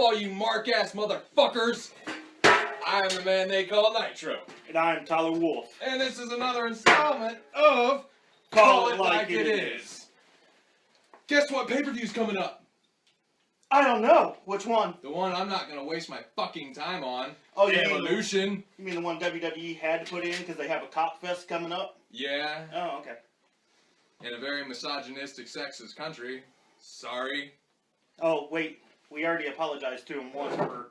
all you mark-ass motherfuckers? I'm the man they call Nitro. And I'm Tyler Wolf. And this is another installment of Call It Like It Is. Guess what pay-per-view's coming up? I don't know. Which one? The one I'm not going to waste my fucking time on. Oh, you Evolution. You mean the one WWE had to put in because they have a cock fest coming up? Yeah. Oh, okay. In a very misogynistic, sexist country. Sorry. Oh, wait. We already apologized to him once for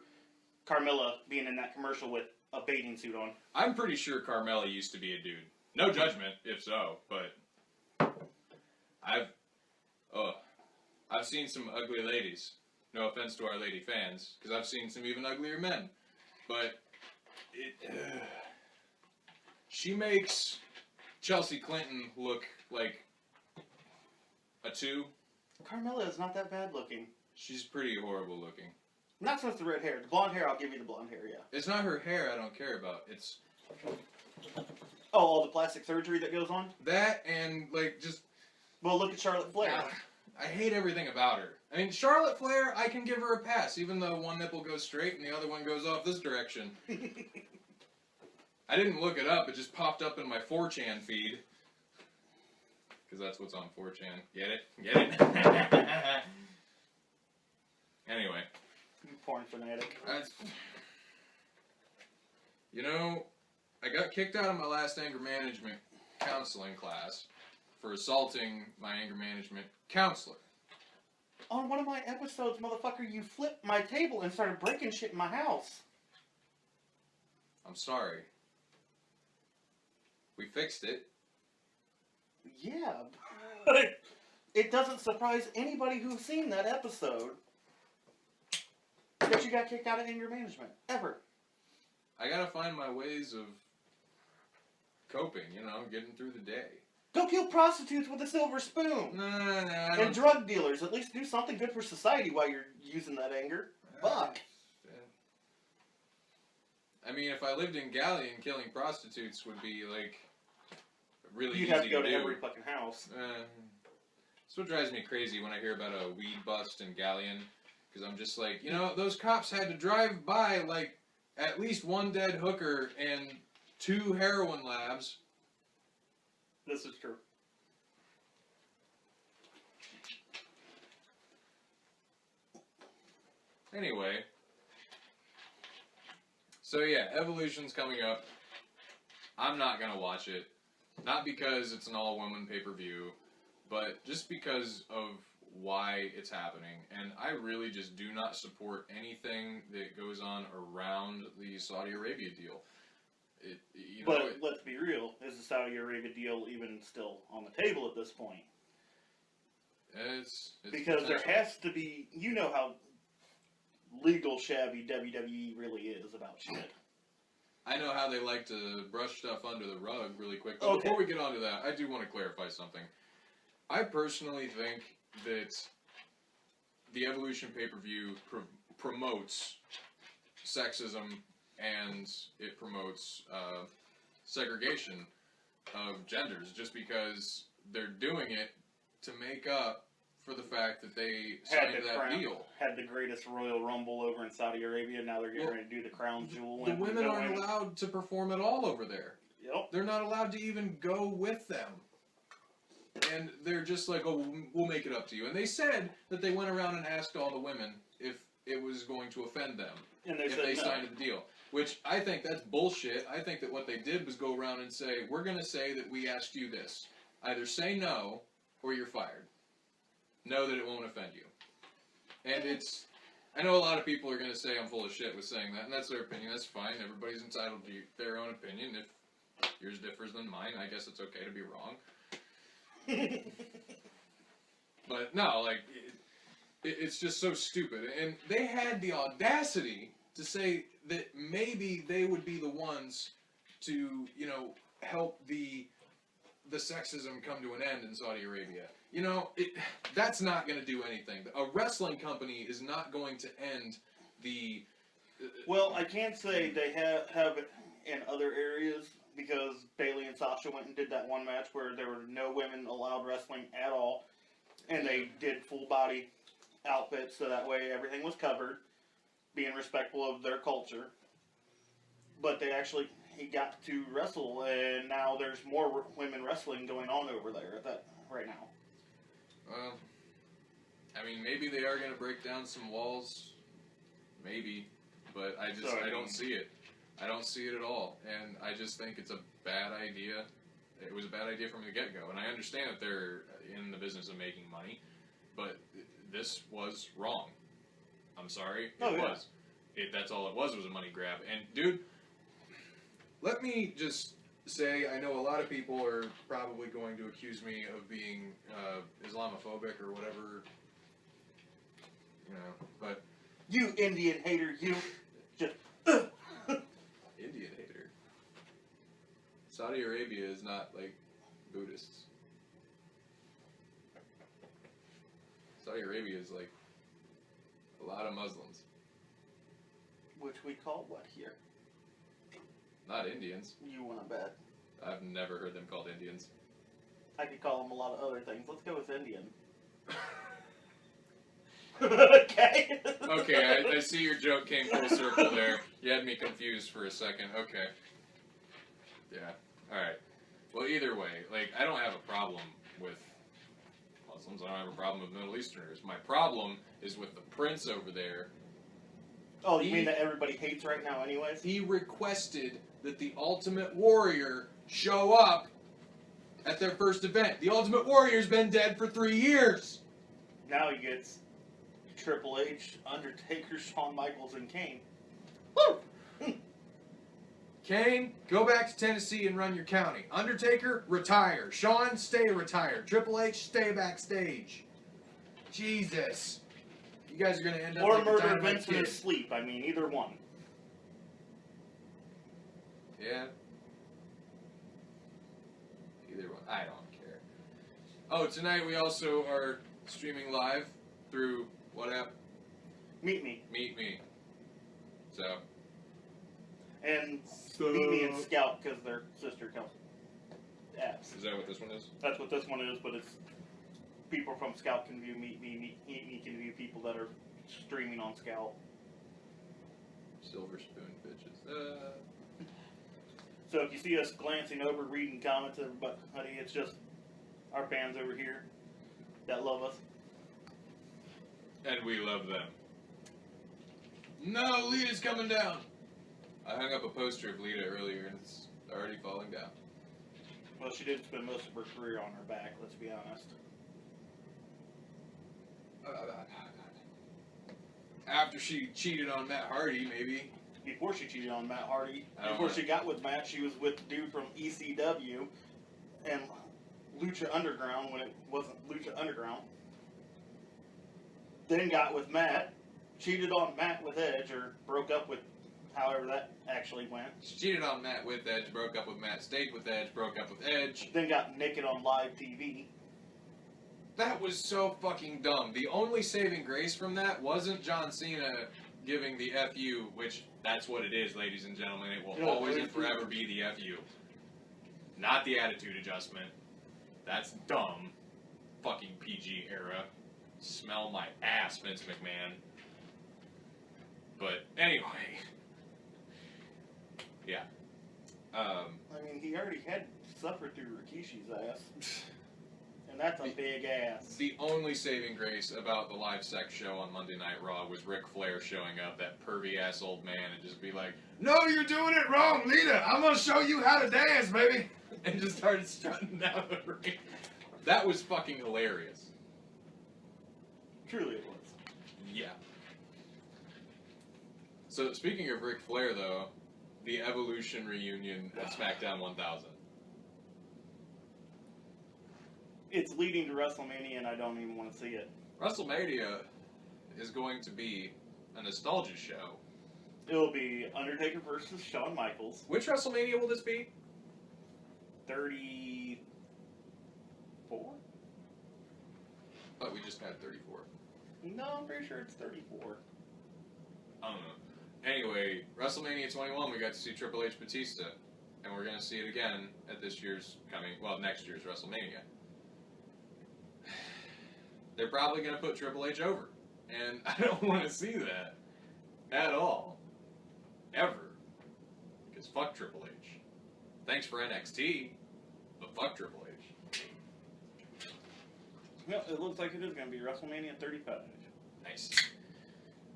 Carmella being in that commercial with a bathing suit on. I'm pretty sure Carmella used to be a dude. No judgment, if so, but I've seen some ugly ladies. No offense to our lady fans, because I've seen some even uglier men. But she makes Chelsea Clinton look like a 2. Carmella is not that bad looking. She's pretty horrible looking. Not so much the red hair. The blonde hair, I'll give you the blonde hair, yeah. It's not her hair I don't care about. It's... Oh, all the plastic surgery that goes on? That and, like, just... Well, look at Charlotte Flair. I hate everything about her. I mean, Charlotte Flair, I can give her a pass, even though one nipple goes straight and the other one goes off this direction. I didn't look it up, it just popped up in my 4chan feed. Because that's what's on 4chan. Get it? Get it? Anyway. You porn fanatic. You know, I got kicked out of my last anger management counseling class for assaulting my anger management counselor. On one of my episodes, motherfucker, you flipped my table and started breaking shit in my house. I'm sorry. We fixed it. Yeah, but it doesn't surprise anybody who's seen that episode that you got kicked out of anger management. Ever. I gotta find my ways of coping, you know, getting through the day. Go kill prostitutes with a silver spoon. No. And drug dealers. At least do something good for society while you're using that anger. Fuck. I mean, if I lived in Galleon, killing prostitutes would be, like, really easy You'd have to go do. to every fucking house. That's what drives me crazy when I hear about a weed bust in Galleon. Because I'm just like, you know, those cops had to drive by, like, at least one dead hooker and 2 heroin labs. This is true. Anyway. So yeah, Evolution's coming up. I'm not gonna watch it. Not because it's an all-woman pay-per-view, but just because of why it's happening. And I really just do not support anything that goes on around the Saudi Arabia deal. Let's be real. Is the Saudi Arabia deal even still on the table at this point? It's because there has to be... You know how legal shabby WWE really is about shit. I know how they like to brush stuff under the rug really quick. But Okay. Before we get on to that, I do want to clarify something. I personally think that the Evolution pay-per-view promotes sexism and it promotes segregation of genders just because they're doing it to make up for the fact that they signed that deal. Had the greatest Royal Rumble over in Saudi Arabia, now they're getting ready to do the Crown Jewel. The women aren't allowed to perform at all over there. Yep. They're not allowed to even go with them. And they're just like, oh, we'll make it up to you. And they said that they went around and asked all the women if it was going to offend them and if they signed the deal. Which, I think that's bullshit. I think that what they did was go around and say, we're going to say that we asked you this. Either say no, or you're fired. Know that it won't offend you. And it's... I know a lot of people are going to say I'm full of shit with saying that, and that's their opinion. That's fine. Everybody's entitled to their own opinion. If yours differs than mine, I guess it's okay to be wrong. But no, like, it's just so stupid. And they had the audacity to say that maybe they would be the ones to, you know, help the sexism come to an end in Saudi Arabia. You know, that's not going to do anything. A wrestling company is not going to end the... Well, I can't say they have it in other areas, because Bayley and Sasha went and did that one match where there were no women allowed wrestling at all, and they did full body outfits so that way everything was covered. being respectful of their culture. But he got to wrestle, and now there's more women wrestling going on over there right now. Well, I mean, maybe they are going to break down some walls. Maybe. But I don't see it. I don't see it at all. And I just think it's a bad idea. It was a bad idea from the get-go. And I understand that they're in the business of making money. But this was wrong. I'm sorry. It was. That's all it was a money grab. And, dude, let me just say, I know a lot of people are probably going to accuse me of being Islamophobic or whatever, but... You Indian hater, you just... Indian hater? Saudi Arabia is not, like, Buddhists. Saudi Arabia is, like, a lot of Muslims. Which we call what here? Not Indians. You want to bet? I've never heard them called Indians. I could call them a lot of other things. Let's go with Indian. Okay. Okay, I see your joke came full circle there. You had me confused for a second. Okay. Yeah. Alright. Well, either way, like, I don't have a problem with Muslims. I don't have a problem with Middle Easterners. My problem is with the prince over there. Oh, you mean that everybody hates right now anyways? He requested that the Ultimate Warrior show up at their first event. The Ultimate Warrior's been dead for 3 years. Now he gets Triple H, Undertaker, Shawn Michaels, and Kane. Woo! Kane, go back to Tennessee and run your county. Undertaker, retire. Shawn, stay retired. Triple H, stay backstage. Jesus. You guys are going to end up or like murder Dynamite Vince in Kid. his sleep. I mean, either one. Yeah. Either one. I don't care. Oh, tonight we also are streaming live through what app? Meet Me. Meet Me. So. And Meet Me and Scout because they're sister company apps. Is that what this one is? That's what this one is, but it's people from Scout can view Meet Me. Meet Me can view people that are streaming on Scout. Silver spoon bitches. So if you see us glancing over, reading comments, everybody, it's just our fans over here that love us. And we love them. No, Lita's coming down. I hung up a poster of Lita earlier and it's already falling down. Well, she did spend most of her career on her back, let's be honest. After she cheated on Matt Hardy, maybe. Before she cheated on Matt Hardy. I don't Before know. she got with Matt, she was with the dude from ECW and Lucha Underground when it wasn't Lucha Underground. Then got with Matt, cheated on Matt with Edge, or broke up with, however that actually went. She cheated on Matt with Edge, broke up with Matt, stayed with Edge, broke up with Edge. Then got naked on live TV. That was so fucking dumb. The only saving grace from that wasn't John Cena giving the FU, which that's what it is, ladies and gentlemen. It will always and forever be the FU. Not the attitude adjustment. That's dumb. Fucking PG era. Smell my ass, Vince McMahon. But anyway. Yeah. I mean, he already had suffered through Rikishi's ass. And that's a big ass. The only saving grace about the live sex show on Monday Night Raw was Ric Flair showing up, that pervy-ass old man, and just be like, "No, you're doing it wrong, Lita! I'm gonna show you how to dance, baby!" And just started strutting down the ring. That was fucking hilarious. Truly it was. Yeah. So, speaking of Ric Flair, though, the Evolution reunion at SmackDown 1000. It's leading to WrestleMania, and I don't even want to see it. WrestleMania is going to be a nostalgia show. It'll be Undertaker versus Shawn Michaels. Which WrestleMania will this be? 34? But we just had 34. No, I'm pretty sure it's 34. I don't know. Anyway, WrestleMania 21, we got to see Triple H Batista. And we're going to see it again at next year's WrestleMania. They're probably going to put Triple H over. And I don't want to see that. at all. Ever. Because fuck Triple H. Thanks for NXT, but fuck Triple H. Well, it looks like it is going to be WrestleMania 35. Nice.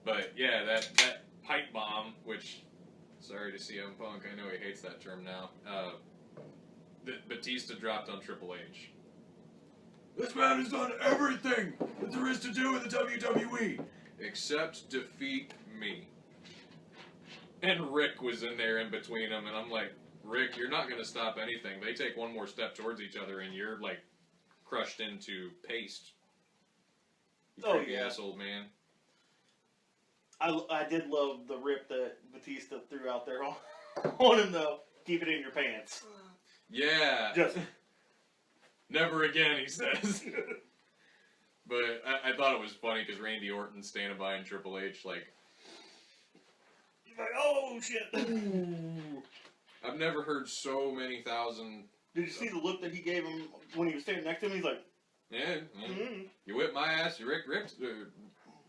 But yeah, that pipe bomb, which, sorry to CM Punk, I know he hates that term now, that Batista dropped on Triple H. This man has done everything that there is to do in the WWE, except defeat me. And Rick was in there in between them, and I'm like, Rick, you're not going to stop anything. They take one more step towards each other, and you're, like, crushed into paste. You creepy ass old man. I did love the rip that Batista threw out there on him, though. Keep it in your pants. Yeah. Just... Never again, he says. But I thought it was funny because Randy Orton's standing by and Triple H, like... He's like, oh, shit. Ooh. I've never heard so many thousand... Did you see the look that he gave him when he was standing next to him? He's like... Yeah, you whipped my ass, you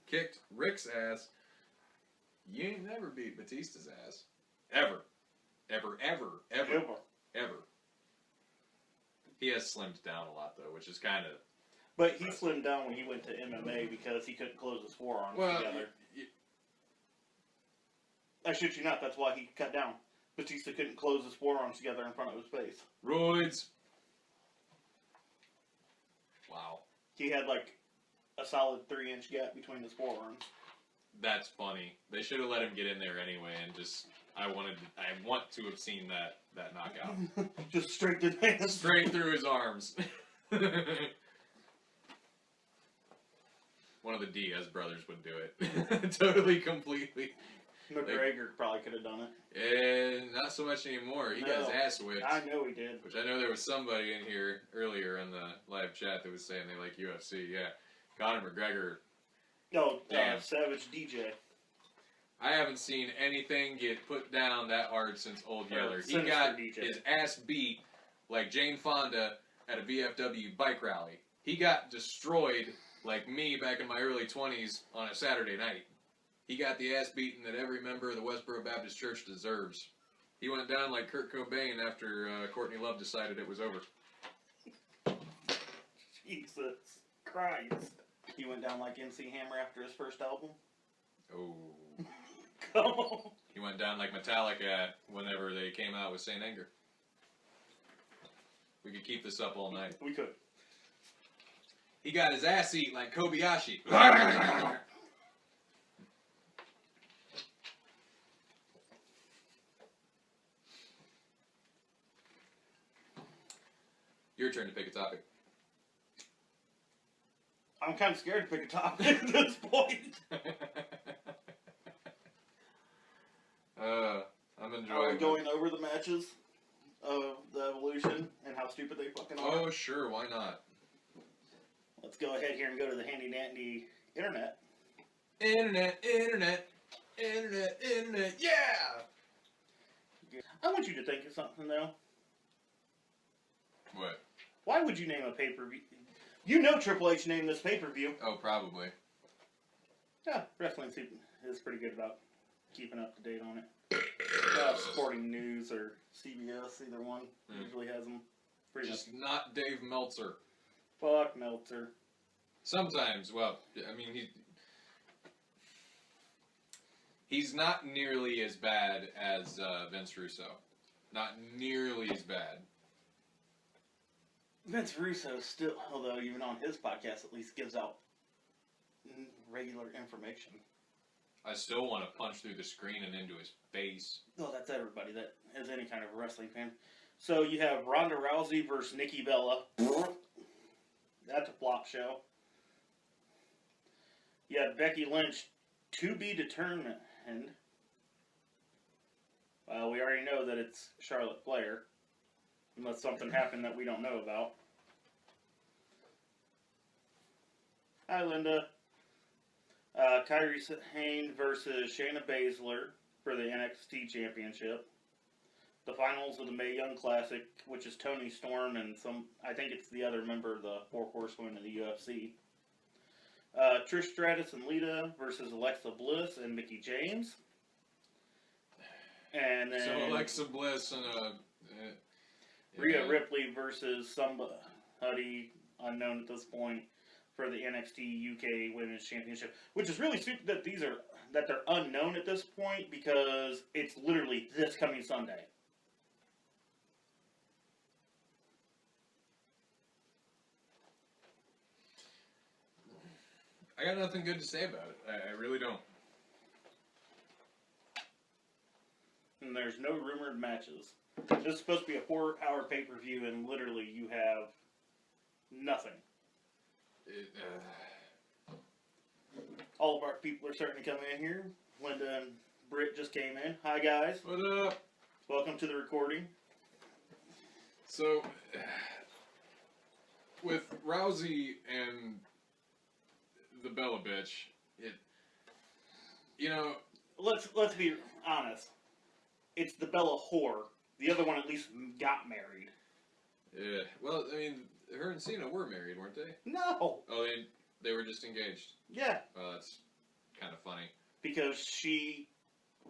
kicked Rick's ass. You ain't never beat Batista's ass. Ever. Ever, ever, ever, Ever. ever. He has slimmed down a lot, though, which is kind of... But he slimmed down when he went to MMA because he couldn't close his forearms together. I shit you not, that's why he cut down. Batista couldn't close his forearms together in front of his face. Roids. Wow. He had like a solid 3-inch gap between his forearms. That's funny. They should have let him get in there anyway, and just... I want to have seen that knockout. Just straight to the hands. Straight through his arms. One of the Diaz brothers would do it. Totally, completely. McGregor probably could have done it. And not so much anymore. He got his ass whipped. I know he did. Which I know there was somebody in here earlier in the live chat that was saying they like UFC. Yeah. Conor McGregor. Oh, Savage DJ. I haven't seen anything get put down that hard since Old Yeller. He Sinister got DJ. his ass beat like Jane Fonda at a VFW bike rally. He got destroyed like me back in my early 20s on a Saturday night. He got the ass beaten that every member of the Westboro Baptist Church deserves. He went down like Kurt Cobain after Courtney Love decided it was over. Jesus Christ. He went down like MC Hammer after his first album. Oh. Come on. He went down like Metallica whenever they came out with Saint Anger. We could keep this up all night. We could. He got his ass eat like Kobayashi. Your turn to pick a topic. I'm kind of scared to pick a topic at this point. I'm enjoying Are we going over the matches of the Evolution and how stupid they fucking are? Oh, sure, why not? Let's go ahead here and go to the handy dandy internet. Internet, yeah! I want you to think of something, though. What? Why would you name a pay-per-view? You know Triple H named this pay-per-view. Oh, probably. Yeah, Wrestling is pretty good about keeping up to date on it. Sporting News or CBS, either one, usually has them. Just not Dave Meltzer. Fuck Meltzer. Sometimes, well, I mean, he's not nearly as bad as Vince Russo. Not nearly as bad. Vince Russo still, although even on his podcast, at least gives out regular information. I still want to punch through the screen and into his face. Oh, that's everybody that is any kind of a wrestling fan. So you have Ronda Rousey versus Nikki Bella. That's a flop show. You have Becky Lynch to be determined. Well, we already know that it's Charlotte Flair. Unless something happened that we don't know about. Hi, Linda. Kairi Sane versus Shayna Baszler for the NXT Championship. The finals of the Mae Young Classic, which is Toni Storm and I think it's the other member of the Four Horsewomen in the UFC. Trish Stratus and Lita versus Alexa Bliss and Mickie James. And then So Alexa Bliss and Rhea Ripley versus somebody unknown at this point for the NXT UK Women's Championship, which is really stupid that they're unknown at this point because it's literally this coming Sunday. I got nothing good to say about it. I really don't. And there's no rumored matches. This is supposed to be a 4-hour pay-per-view, and literally you have nothing. All of our people are starting to come in here. Linda and Britt just came in. Hi, guys. What up? Welcome to the recording. So, with Rousey and the Bella bitch, Let's be honest. It's the Bella whore. The other one at least got married. Yeah. Well, I mean, her and Cena were married, weren't they? No. Oh, they were just engaged. Yeah. Well, that's kind of funny. Because she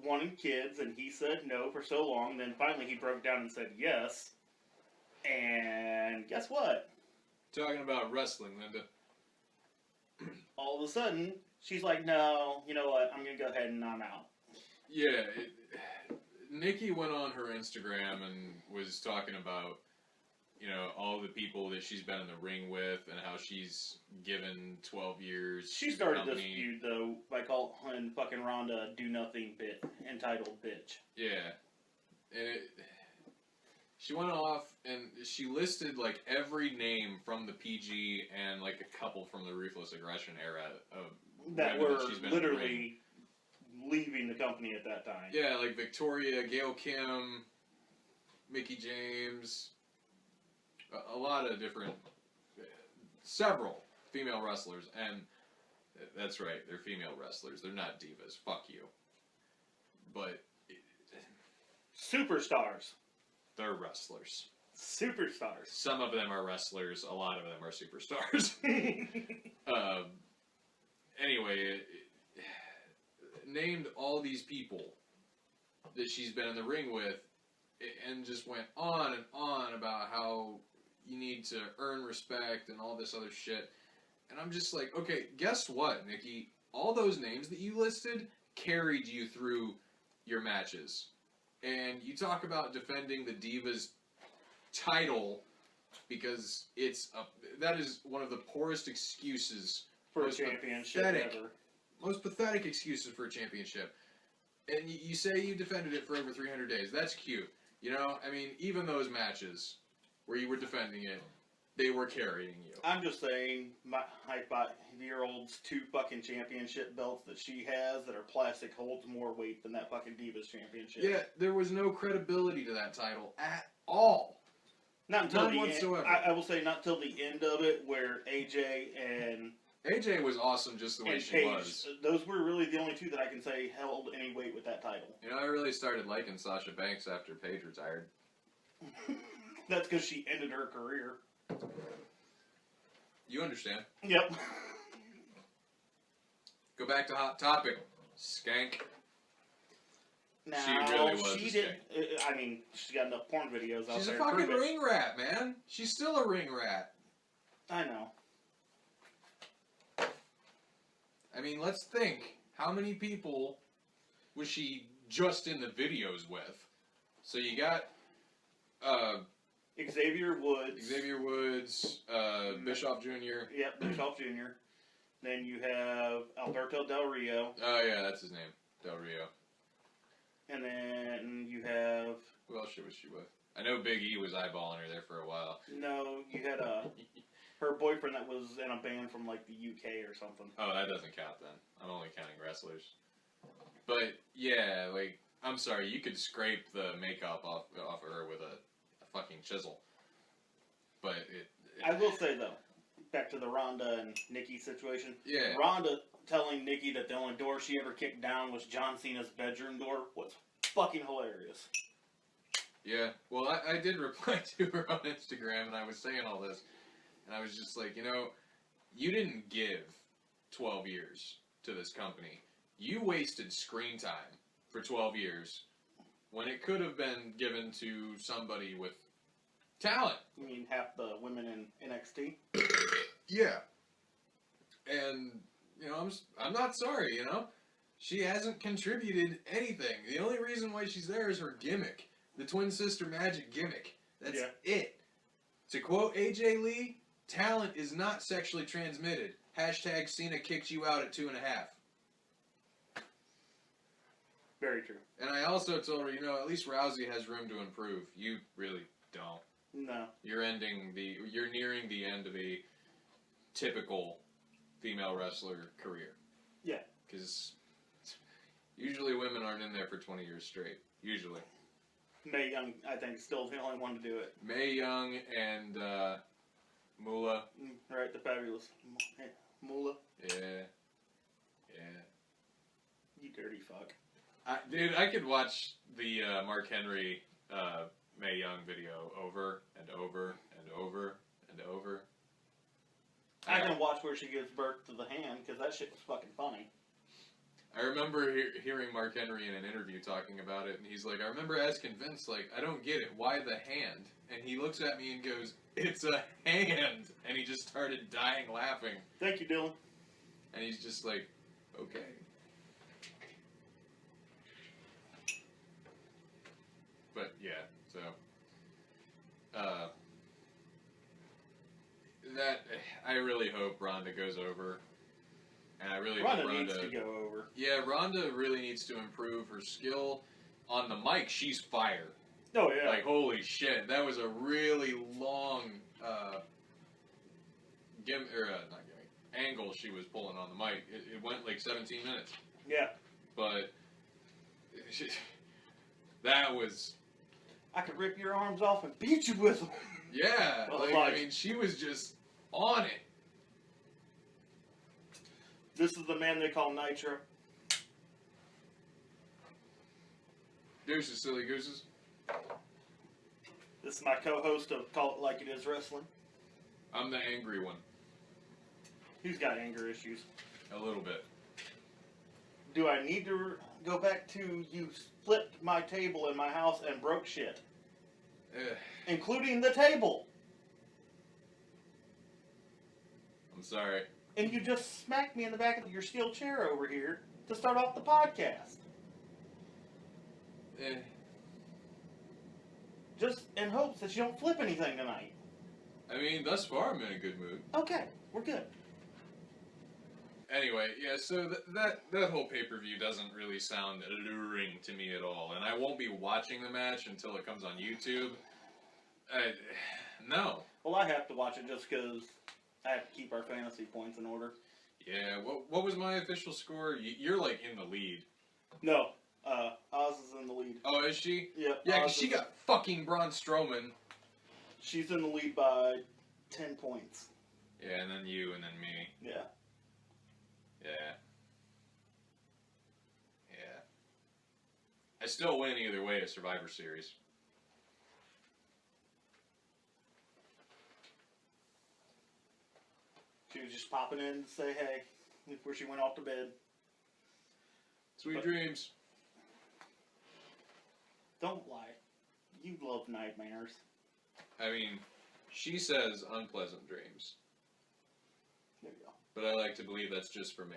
wanted kids, and he said no for so long. Then finally he broke down and said yes. And guess what? Talking about wrestling, Linda. All of a sudden, she's like, no, you know what? I'm going to go ahead and I'm out. Yeah. Nikki went on her Instagram and was talking about, all the people that she's been in the ring with and how she's given 12 years. She started this feud, though, by calling fucking Ronda a do-nothing entitled bitch. Yeah. And she went off and she listed, like, every name from the PG and, like, a couple from the Ruthless Aggression era of that women were that she's been in the ring. literally leaving the company at that time. Yeah, like Victoria, Gail Kim, Mickie James, a lot of different, several female wrestlers, and that's right, they're female wrestlers. They're not divas. Fuck you. But superstars. They're wrestlers. Superstars. Some of them are wrestlers. A lot of them are superstars. Anyway, named all these people that she's been in the ring with and just went on and on about how you need to earn respect and all this other shit. And I'm just like, okay, guess what, Nikki? All those names that you listed carried you through your matches. And you talk about defending the Divas title because that is one of the poorest excuses for a championship ever. Most pathetic excuses for a championship. And you say you defended it for over 300 days. That's cute. I mean, even those matches where you were defending it, they were carrying you. I'm just saying, my 5-year-old's 2 fucking championship belts that she has that are plastic holds more weight than that fucking Divas championship. Yeah, there was no credibility to that title at all. Not until None the whatsoever. end. I will say not till the end of it, where AJ was awesome just the way she Paige, was. those were really the only 2 that I can say held any weight with that title. I really started liking Sasha Banks after Paige retired. That's because she ended her career. You understand. Yep. Go back to Hot Topic. Skank. Now, she really was she a did. skank. I mean, she's got enough porn videos out She's there. a fucking ring rat, man. She's still a ring rat. I know. I mean, let's think. How many people was she just in the videos with? So you got Xavier Woods. Bischoff Jr. Yep, Bischoff Jr. Then you have Alberto Del Rio. Oh, yeah, that's his name. Del Rio. And then you have... Who else was she with? I know Big E was eyeballing her there for a while. No, you had her boyfriend that was in a band from, like, the UK or something. Oh, that doesn't count then. I'm only counting wrestlers. But, yeah, like, I'm sorry, you could scrape the makeup off of her with a fucking chisel. But I will say, though, back to the Ronda and Nikki situation. Yeah. Ronda telling Nikki that the only door she ever kicked down was John Cena's bedroom door was fucking hilarious. Yeah. Well, I did reply to her on Instagram, and I was saying all this. And I was just like, you didn't give 12 years to this company. You wasted screen time for 12 years when it could have been given to somebody with talent. You mean half the women in NXT? Yeah. And, you know, I'm not sorry, you know? She hasn't contributed anything. The only reason why she's there is her gimmick. The twin sister magic gimmick. That's it. To quote AJ Lee, talent is not sexually transmitted. Hashtag Cena kicked you out at 2.5. Very true. And I also told her, you know, at least Rousey has room to improve. You really don't. No. You're nearing the end of a typical female wrestler career. Yeah. Because usually women aren't in there for 20 years straight. Usually. Mae Young, I think, is still the only one to do it. Mae Young and Moolah. Right, the fabulous Moolah. Yeah. Yeah. You dirty fuck. Dude, I could watch the Mark Henry Mae Young video over and over and over and over. I can watch where she gives birth to the hand, because that shit was fucking funny. I remember hearing Mark Henry in an interview talking about it, and he's like, I remember asking Vince, like, I don't get it, why the hand? And he looks at me and goes, it's a hand! And he just started dying laughing. Thank you, Dylan. And he's just like, okay. But, yeah, so... I really hope Ronda goes over. And I really hope Ronda needs to go over. Yeah, Ronda really needs to improve her skill. On the mic, she's fire. Oh, yeah. Like, holy shit. That was a really long angle she was pulling on the mic. It went like 17 minutes. Yeah. But that was... I could rip your arms off and beat you with them. Yeah. Well, I mean, she was just on it. This is the man they call Nitro. Deuces, silly gooses. This is my co-host of Call It Like It Is Wrestling. I'm the angry one. He's got anger issues. A little bit. Do I need to go back to you flipped my table in my house and broke shit? Including the table. I'm sorry. And you just smacked me in the back of your steel chair over here to start off the podcast. Just in hopes that you don't flip anything tonight. I mean, thus far I'm in a good mood. Okay, we're good. Anyway, yeah, so that whole pay-per-view doesn't really sound alluring to me at all. And I won't be watching the match until it comes on YouTube. No. Well, I have to watch it just because I have to keep our fantasy points in order. Yeah, what was my official score? You're, like, in the lead. No, Oz is in the lead. Oh, is she? Yep. Yeah, because she got fucking Braun Strowman. She's in the lead by 10 points. Yeah, and then you, and then me. Yeah. Yeah. Yeah. I still win either way at Survivor Series. She was just popping in to say hey before she went off to bed. Sweet dreams. Don't lie. You love nightmares. I mean, she says unpleasant dreams. There you go. But I like to believe that's just for me.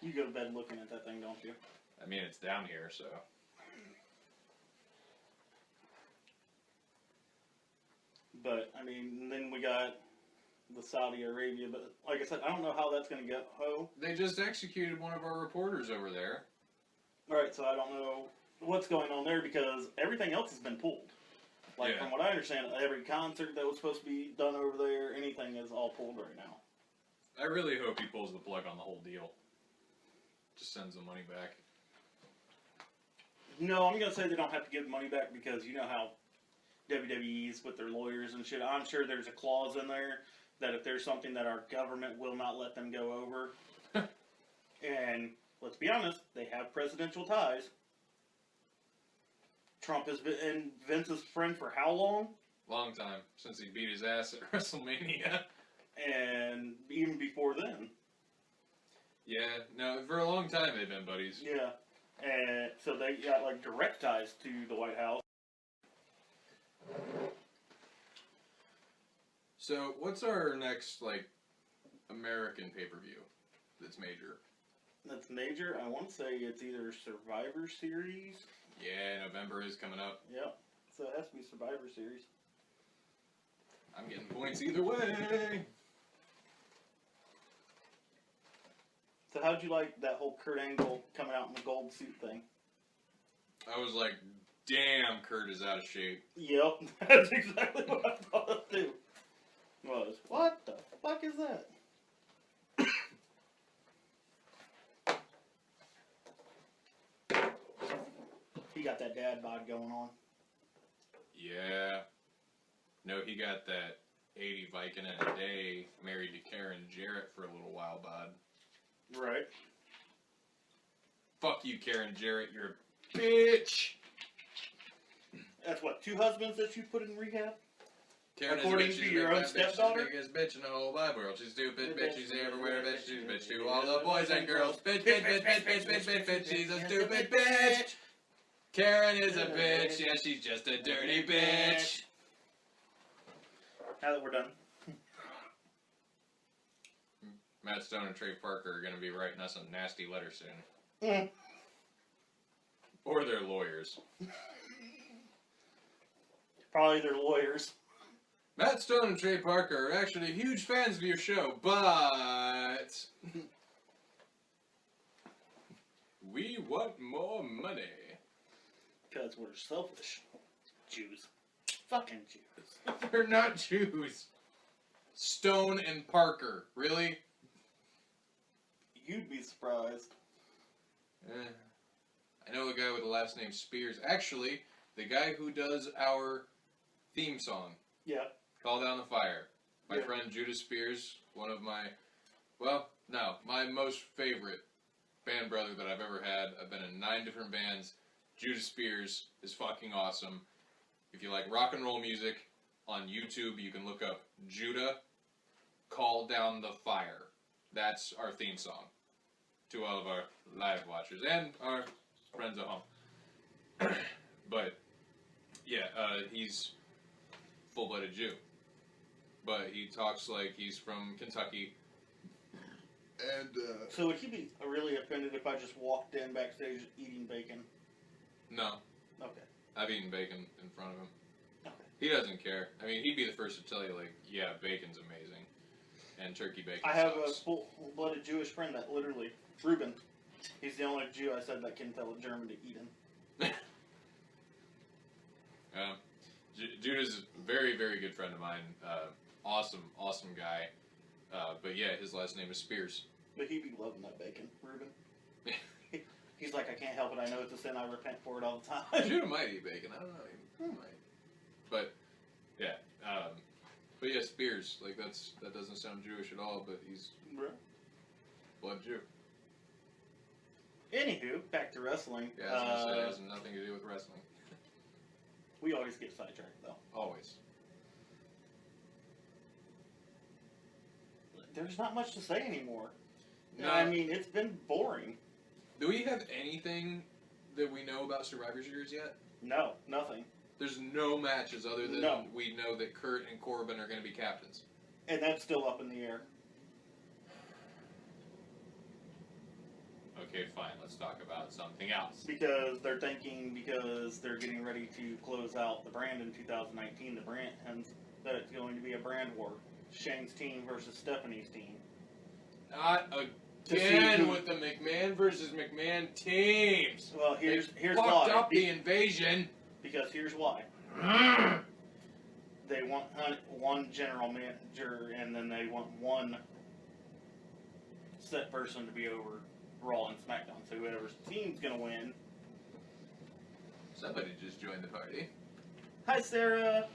You go to bed looking at that thing, don't you? I mean, it's down here, so... But, I mean, then we got the Saudi Arabia, but like I said, I don't know how that's going to go. They just executed one of our reporters over there. Alright, so I don't know what's going on there because everything else has been pulled. Like, Yeah. from what I understand, every concert that was supposed to be done over there, anything is all pulled right now. I really hope he pulls the plug on the whole deal. Just sends the money back. No, I'm going to say they don't have to give money back because you know how WWE's with their lawyers and shit. I'm sure there's a clause in there that if there's something that our government will not let them go over, and let's be honest, they have presidential ties. Trump has been Vince's friend for how long? Long time since he beat his ass at WrestleMania. and even before then. Yeah, no, for a long time they've been buddies. Yeah, and so they got like direct ties to the White House. So, what's our next, like, American pay-per-view that's major? That's major. I want to say it's either Survivor Series. Yeah, November is coming up. Yep. So it has to be Survivor Series. I'm getting points either way. So how'd you like that whole Kurt Angle coming out in the gold suit thing? I was like, damn, Kurt is out of shape. Yep, that's exactly what I thought of too. What the fuck is that? He got that dad bod going on. Yeah. No, he got that 80 Viking in a day, married to Karen Jarrett for a little while, bod. Right. Fuck you, Karen Jarrett, you're a bitch! That's what, 2 husbands that you put in rehab? Karen According is a bitch, to she's your a own big bitch, stepdaughter? She's the biggest bitch in the whole wide world. She's stupid bitch, she's everywhere, bitch, she's a bitch to all the boys and girls. Bitch, bitch, bitch, bitch, bitch, bitch, bitch, bitch, she's a stupid bitch! Karen is a bitch, yeah, she's just a dirty bitch! Now that we're done. Matt Stone and Trey Parker are going to be writing us a nasty letter soon. Or their lawyers. Probably their lawyers. Matt Stone and Trey Parker are actually huge fans of your show, but we want more money. Because we're selfish. Jews. Fucking Jews. They're not Jews. Stone and Parker, really? You'd be surprised. I know a guy with the last name Spears. Actually, the guy who does our theme song. Yeah. Call Down the Fire. My Yeah. friend Judah Spears, one of my, my most favorite band brother that I've ever had. I've been in 9 different bands. Judah Spears is fucking awesome. If you like rock and roll music, on YouTube you can look up Judah, Call Down the Fire. That's our theme song to all of our live watchers and our friends at home. But, yeah, he's full-blooded Jew. But he talks like he's from Kentucky. And, So would he be really offended if I just walked in backstage eating bacon? no. Okay. I've eaten bacon in front of him. Okay. He doesn't care. I mean, he'd be the first to tell you, like, yeah, bacon's amazing. And turkey bacon I have sucks. a full-blooded Jewish friend that literally, Reuben, he's the only Jew I said that can tell a German to eat him. Judah's a very, very good friend of mine. Awesome, awesome guy. But yeah, his last name is Spears. But he'd be loving that bacon, Reuben. He's like, I can't help it. I know it's a sin. I repent for it all the time. Judah might eat bacon. I don't know. He might. But yeah. But yeah, Spears. Like that doesn't sound Jewish at all. But he's blood Jew. Anywho, back to wrestling. Yeah, as I said, it has nothing to do with wrestling. We always get sidetracked, though. Always. There's not much to say anymore. No. I mean, it's been boring. Do we have anything that we know about Survivor Series yet? No, nothing. There's no matches other than No. we know that Kurt and Corbin are going to be captains. And that's still up in the air. Okay, fine. Let's talk about something else. Because they're getting ready to close out the brand in 2019, the brand, and that it's going to be a brand war. Shane's team versus Stephanie's team. Not again with the McMahon versus McMahon teams. Well, here's fucked why. up the invasion. Because here's why. They want one general manager, and then they want one set person to be over Raw and SmackDown. So whoever's team's gonna win. Somebody just joined the party. Hi, Sarah.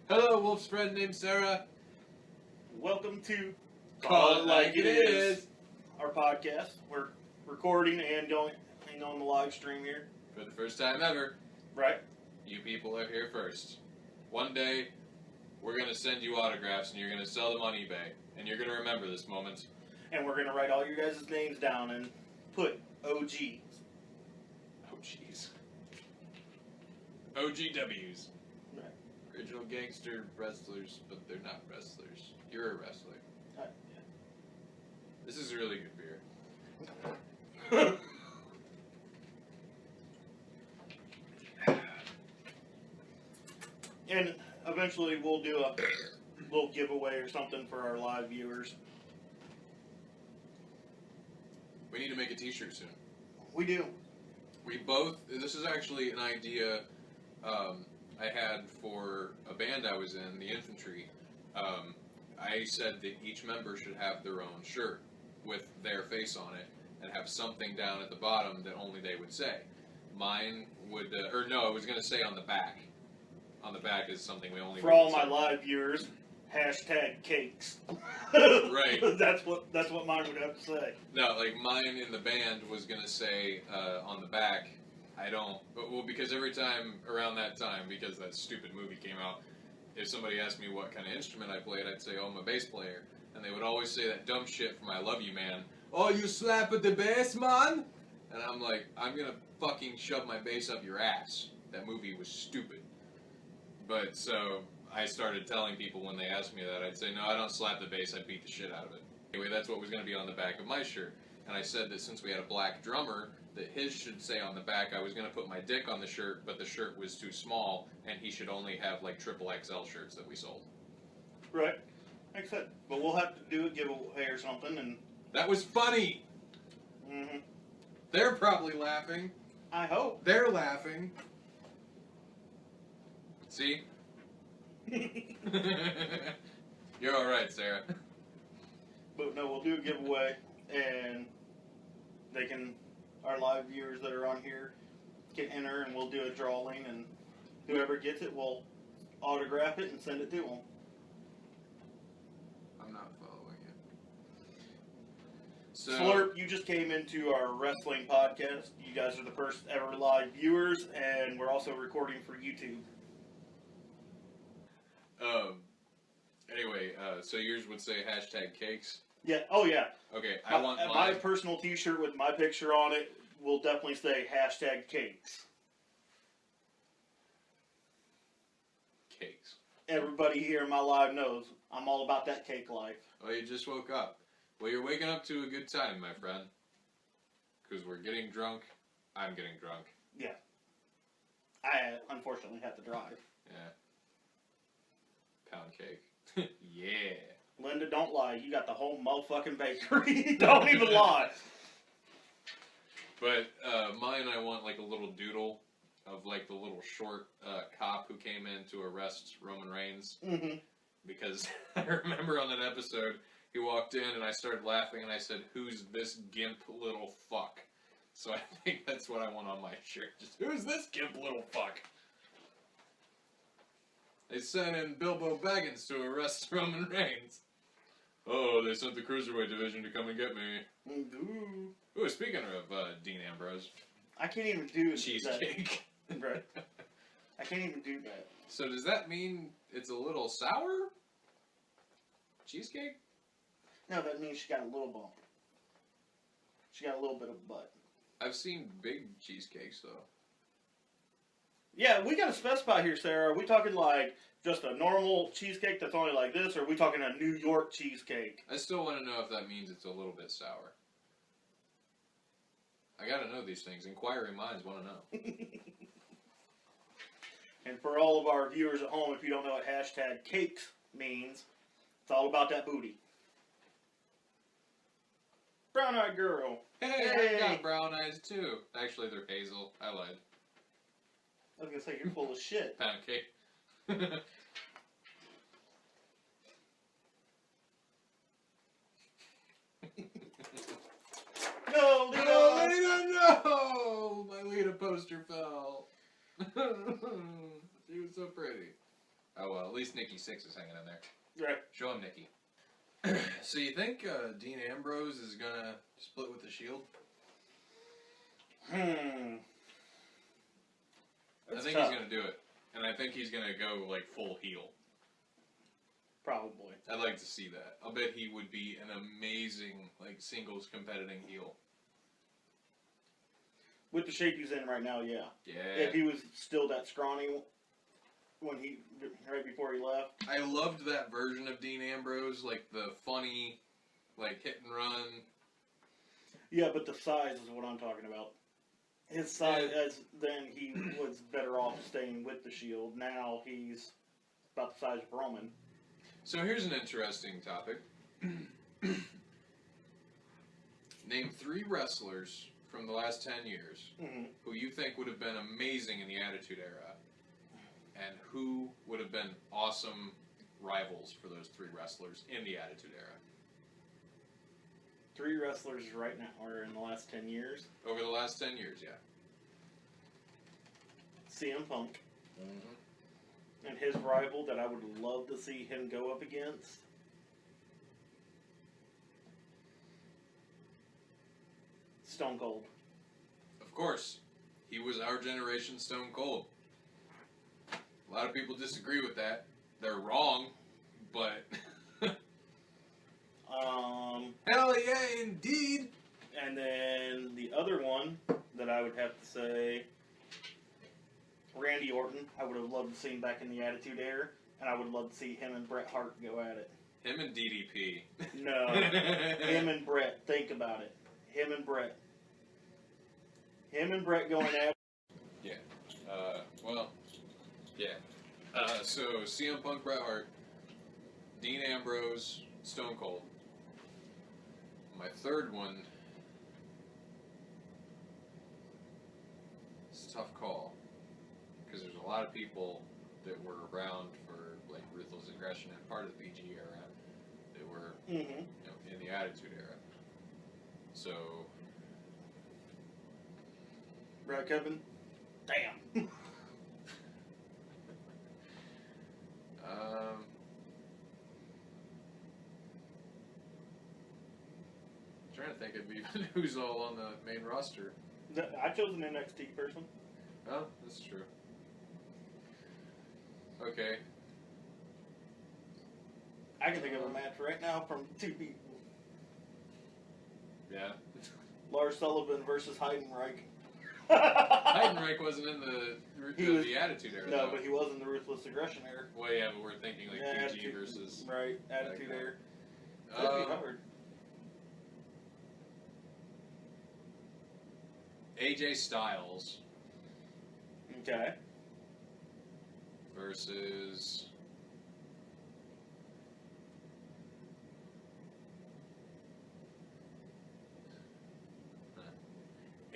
Hello, wolf's friend named Sarah. Welcome to Call It Like It Is. Our podcast. We're recording and going on the live stream here. For the first time ever, Right? you people are here first. One day, we're gonna send you autographs, and you're gonna sell them on eBay, and you're gonna remember this moment. And we're gonna write all your guys' names down and put OG. Oh, jeez. OGWs. Right. Original gangster wrestlers, but they're not wrestlers. You're a wrestler. Yeah. This is a really good beer. And eventually we'll do a little giveaway or something for our live viewers. We need to make a t-shirt soon. We do. We both, this is actually an idea I had for a band I was in, the infantry. I said that each member should have their own shirt with their face on it and have something down at the bottom that only they would say. Mine would, or no, I was going to say on the back. On the back is something we only. For all my live viewers, hashtag cakes. Right. That's what mine would have to say. No, like mine in the band was gonna say on the back. I don't. Well, because every time around that time, because that stupid movie came out, if somebody asked me what kind of instrument I played, I'd say, "Oh, I'm a bass player," and they would always say that dumb shit from "I Love You, Man." Oh, you slap at the bass, man? And I'm like, I'm gonna fucking shove my bass up your ass. That movie was stupid. But so I started telling people when they asked me that, I'd say, no, I don't slap the bass, I beat the shit out of it. Anyway, that's what was going to be on the back of my shirt. And I said that since we had a black drummer, that his should say on the back, I was going to put my dick on the shirt, but the shirt was too small, and he should only have like triple XL shirts that we sold. Right. Like I said, but we'll have to do a giveaway or something, and... That was funny! Mm-hmm. They're probably laughing. I hope. They're laughing. See? You're alright, Sarah. But no, we'll do a giveaway, and they can, our live viewers that are on here can enter, and we'll do a drawing, and whoever gets it will autograph it and send it to them. I'm not following you. So, Slurp, you just came into our wrestling podcast. You guys are the first ever live viewers, and we're also recording for YouTube. Anyway, so yours would say hashtag cakes? Yeah, oh yeah. Okay, I want my mine. personal t-shirt with my picture on it will definitely say hashtag cakes. Cakes. Everybody here in my live knows I'm all about that cake life. Oh, you just woke up. Well, you're waking up to a good time, my friend. Because we're getting drunk. I'm getting drunk. Yeah. I unfortunately have to drive. Yeah. Pound cake. Yeah. Linda, don't lie. You got the whole motherfucking bakery. Don't even lie. But mine, I want like a little doodle of like the little short cop who came in to arrest Roman Reigns. Mm-hmm. Because I remember on that episode, he walked in and I started laughing and I said, "Who's this gimp little fuck?" So I think that's what I want on my shirt. Just, who's this gimp little fuck? They sent in Bilbo Baggins to arrest Roman Reigns. Oh, they sent the Cruiserweight division to come and get me. Ooh, speaking of Dean Ambrose. I can't even do Cheesecake. that. Right. I can't even do that. So does that mean it's a little sour? Cheesecake? No, that means she got a little bump. She got a little bit of butt. I've seen big cheesecakes, though. Yeah, we gotta specify here, Sarah. Are we talking like just a normal cheesecake that's only like this, or are we talking a New York cheesecake? I still want to know if that means it's a little bit sour. I gotta know these things. Inquiring minds want to know. And for all of our viewers at home, if you don't know what hashtag cakes means, it's all about that booty. Brown-eyed girl. Hey, I got brown eyes, too. Actually, they're hazel. I lied. I was gonna say, you're full of shit. Pound cake. No, Lita! No, Lita, no! My Lita poster fell. She was so pretty. Oh, well, at least Nikki Sixx is hanging in there. Right. Show him, Nikki. So you think Dean Ambrose is gonna split with the Shield? I think tough. he's gonna do it, and I think he's gonna go like full heel. Probably. I'd like to see that. I'll bet he would be an amazing, like, singles competing heel. With the shape he's in right now, yeah. Yeah. If he was still that scrawny right before he left. I loved that version of Dean Ambrose, like the funny, like, hit and run. Yeah, but the size is what I'm talking about. His size, then he was better off staying with the Shield. Now he's about the size of Roman. So here's an interesting topic. Name 3 wrestlers from the last 10 years who you think would have been amazing in the Attitude Era, and who would have been awesome rivals for those 3 wrestlers in the Attitude Era. 3 wrestlers right now, or in the last 10 years. Over the last 10 years, yeah. CM Punk. And his rival that I would love to see him go up against. Stone Cold. Of course. He was our generation Stone Cold. A lot of people disagree with that. They're wrong, but... Hell yeah, indeed! And then the other one that I would have to say, Randy Orton. I would have loved to see him back in the Attitude Era, and I would love to see him and Bret Hart go at it. Him and DDP. No. Him and Bret. Think about it. Him and Bret. Him and Bret going at it. Yeah. So CM Punk, Bret Hart, Dean Ambrose, Stone Cold. My third one, it's a tough call, because there's a lot of people that were around for, like, Ruthless Aggression and part of the PG era that were you know, in the Attitude Era. So, Brad Kevin. Damn. trying to think of even who's all on the main roster. I chose an NXT person. Oh, that's true. Okay. I can think of a match right now from 2 people. Yeah. Lars Sullivan versus Heidenreich. Heidenreich wasn't in the Attitude Era. No, though. but he was in the Ruthless Aggression Era. Well, yeah, but we're thinking like PG versus... Right, Attitude Okay. Era. That'd be hard. AJ Styles Okay. versus...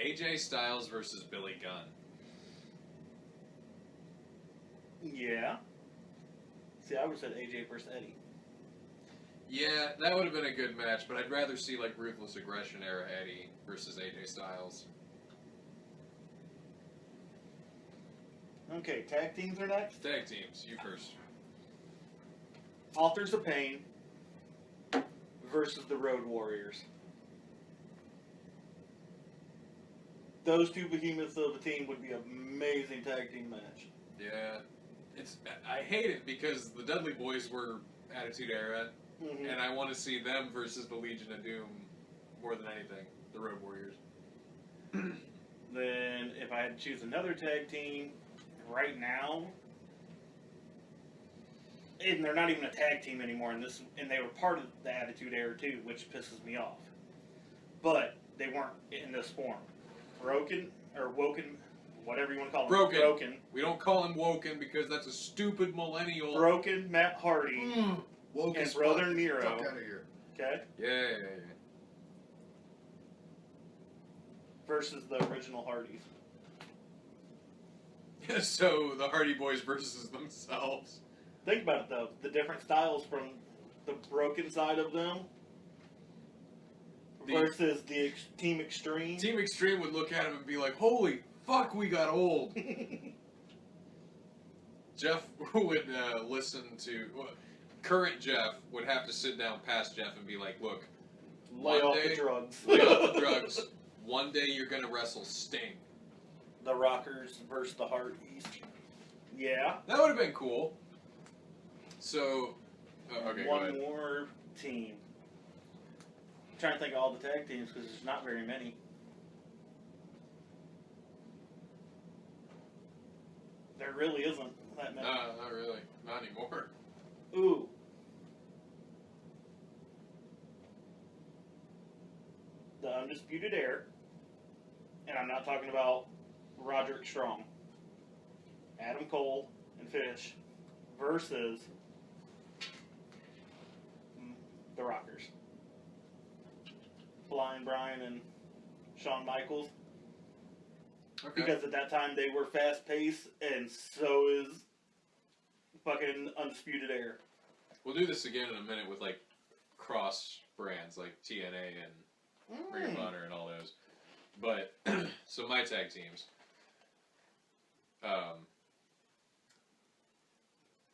AJ Styles versus Billy Gunn. Yeah. See, I would have said AJ versus Eddie. Yeah, that would have been a good match, but I'd rather see like Ruthless Aggression era Eddie versus AJ Styles. Okay, tag teams are next. Tag teams, you first. Authors of Pain versus the Road Warriors. Those 2 behemoths of a team would be an amazing tag team match. Yeah, I hate it because the Dudley Boys were Attitude Era, and I want to see them versus the Legion of Doom more than anything, the Road Warriors. Then, if I had to choose another tag team right now, and they're not even a tag team anymore, and they were part of the Attitude Era too, which pisses me off. But they weren't in this form. Woken, whatever you want to call him. Broken. We don't call him Woken because that's a stupid millennial. Broken Matt Hardy Woken and Brother fuck. Nero. Fuck out of here. Okay? Yeah. Versus the original Hardys. So the Hardy Boys versus themselves. Think about it though. The different styles from the broken side of them versus the Team Extreme. Team Extreme would look at him and be like, holy fuck, we got old. Jeff would listen to... current Jeff would have to sit down past Jeff and be like, look, Lay off the drugs. Lay off the drugs. One day you're going to wrestle Sting. The Rockers versus the Hardys. Yeah. That would have been cool. So, Okay, go One ahead. more team. I'm trying to think of all the tag teams because there's not very many. There really isn't that many. No, not really. Not anymore. Ooh. The Undisputed Era. And I'm not talking about Roderick Strong. Adam Cole and Fish versus the Rockers. Blind Brian and Shawn Michaels. Okay. Because at that time they were fast paced, and so is fucking Undisputed Era. We'll do this again in a minute with like cross brands like TNA and Ring of Honor and all those. But so my tag teams.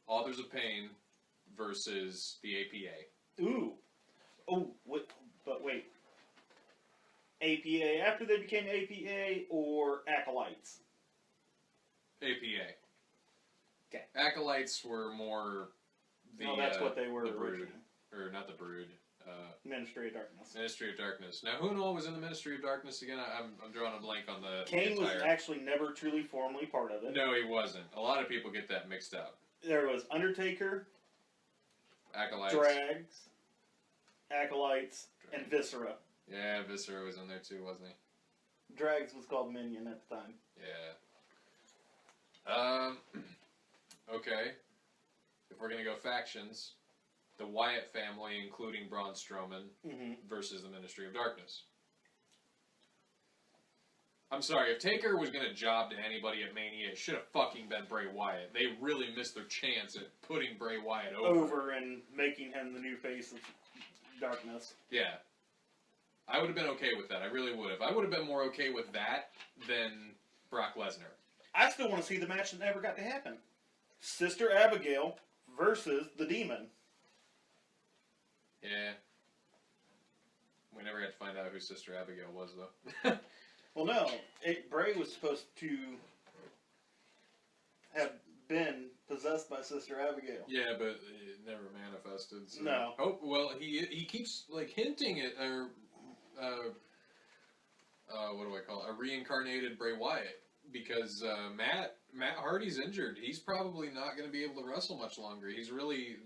Authors of Pain versus the APA. Ooh. Oh, but wait. APA after they became APA or Acolytes? APA. Okay. Acolytes were more the that's what they were the Brood. originally. Or not the Brood. Ministry of Darkness. Ministry of Darkness. Now, who and all was in the Ministry of Darkness again? I'm drawing a blank on the Kane was entire... actually never truly formally part of it. No, he wasn't. A lot of people get that mixed up. There was Undertaker, Acolytes. Drags, Acolytes, and Viscera. Yeah, Viscera was in there too, wasn't he? Drags was called Minion at the time. Yeah. Okay. If we're gonna go factions, the Wyatt family, including Braun Strowman, versus the Ministry of Darkness. I'm sorry, if Taker was gonna job to anybody at Mania, it should have fucking been Bray Wyatt. They really missed their chance at putting Bray Wyatt over. And making him the new face of Darkness. Yeah. I would have been okay with that. I really would have. I would have been more okay with that than Brock Lesnar. I still want to see the match that never got to happen. Sister Abigail versus the Demon. Yeah. We never got to find out who Sister Abigail was, though. Well, no. Bray was supposed to have been possessed by Sister Abigail. Yeah, but it never manifested. So. No. Oh, well, he keeps, like, hinting at, or, what do I call it? A reincarnated Bray Wyatt. Because Matt Hardy's injured. He's probably not going to be able to wrestle much longer. He's really...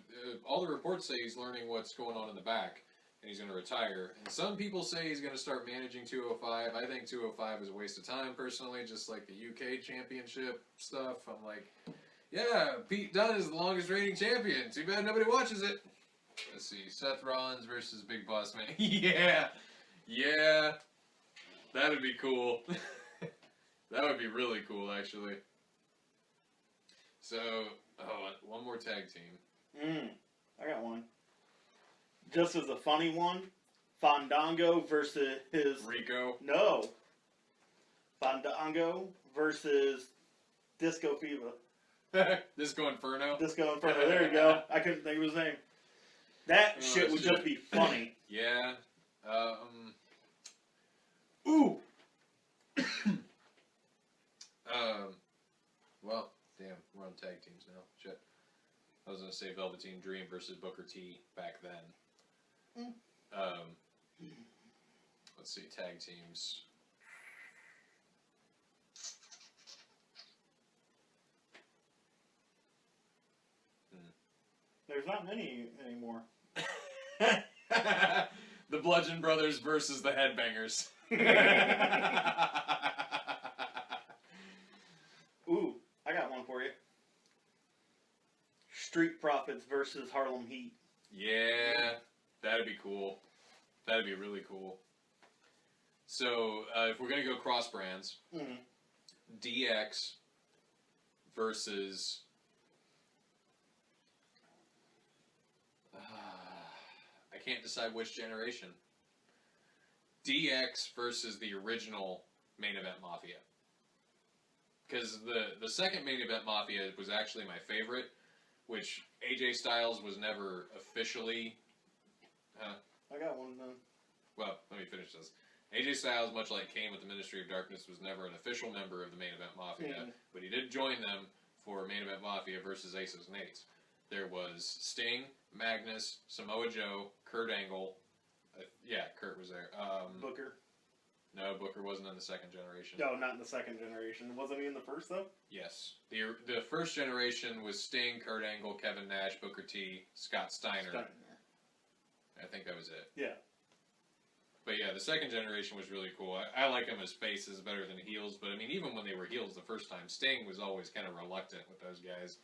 all the reports say he's learning what's going on in the back. And he's going to retire. And some people say he's going to start managing 205. I think 205 is a waste of time, personally, just like the UK championship stuff. I'm like, yeah, Pete Dunne is the longest reigning champion. Too bad nobody watches it. Let's see, Seth Rollins versus Big Boss Man. Yeah, that would be cool. That would be really cool, actually. So, one more tag team. I got one. Just as a funny one, Fandango versus Rico. No. Fandango versus Disco Fever. Disco Inferno. Disco Inferno. There you go. I couldn't think of his name. That shit would just be funny. Yeah. Ooh. Well, damn, we're on tag teams now. Shit. I was gonna say Velveteen Dream versus Booker T back then. Let's see, tag teams. There's not many anymore. The Bludgeon Brothers versus the Headbangers. Ooh, I got one for you. Street Profits versus Harlem Heat. Yeah, that'd be cool. That'd be really cool. So, if we're going to go cross brands, DX versus... I can't decide which generation. DX versus the original Main Event Mafia. Because the second Main Event Mafia was actually my favorite, which AJ Styles was never officially... I got one then. Well, let me finish this. AJ Styles, much like Kane with the Ministry of Darkness, was never an official member of the Main Event Mafia, but he did join them for Main Event Mafia versus Aces and Eights. there was Sting, Magnus, Samoa Joe, Kurt Angle. Yeah, Kurt was there. Booker. No, Booker wasn't in the second generation. No, not in the second generation. Wasn't he in the first, though? Yes. The first generation was Sting, Kurt Angle, Kevin Nash, Booker T, Scott Steiner. I think that was it. Yeah. But yeah, the second generation was really cool. I like them as faces better than heels, but I mean, even when they were heels the first time, Sting was always kind of reluctant with those guys.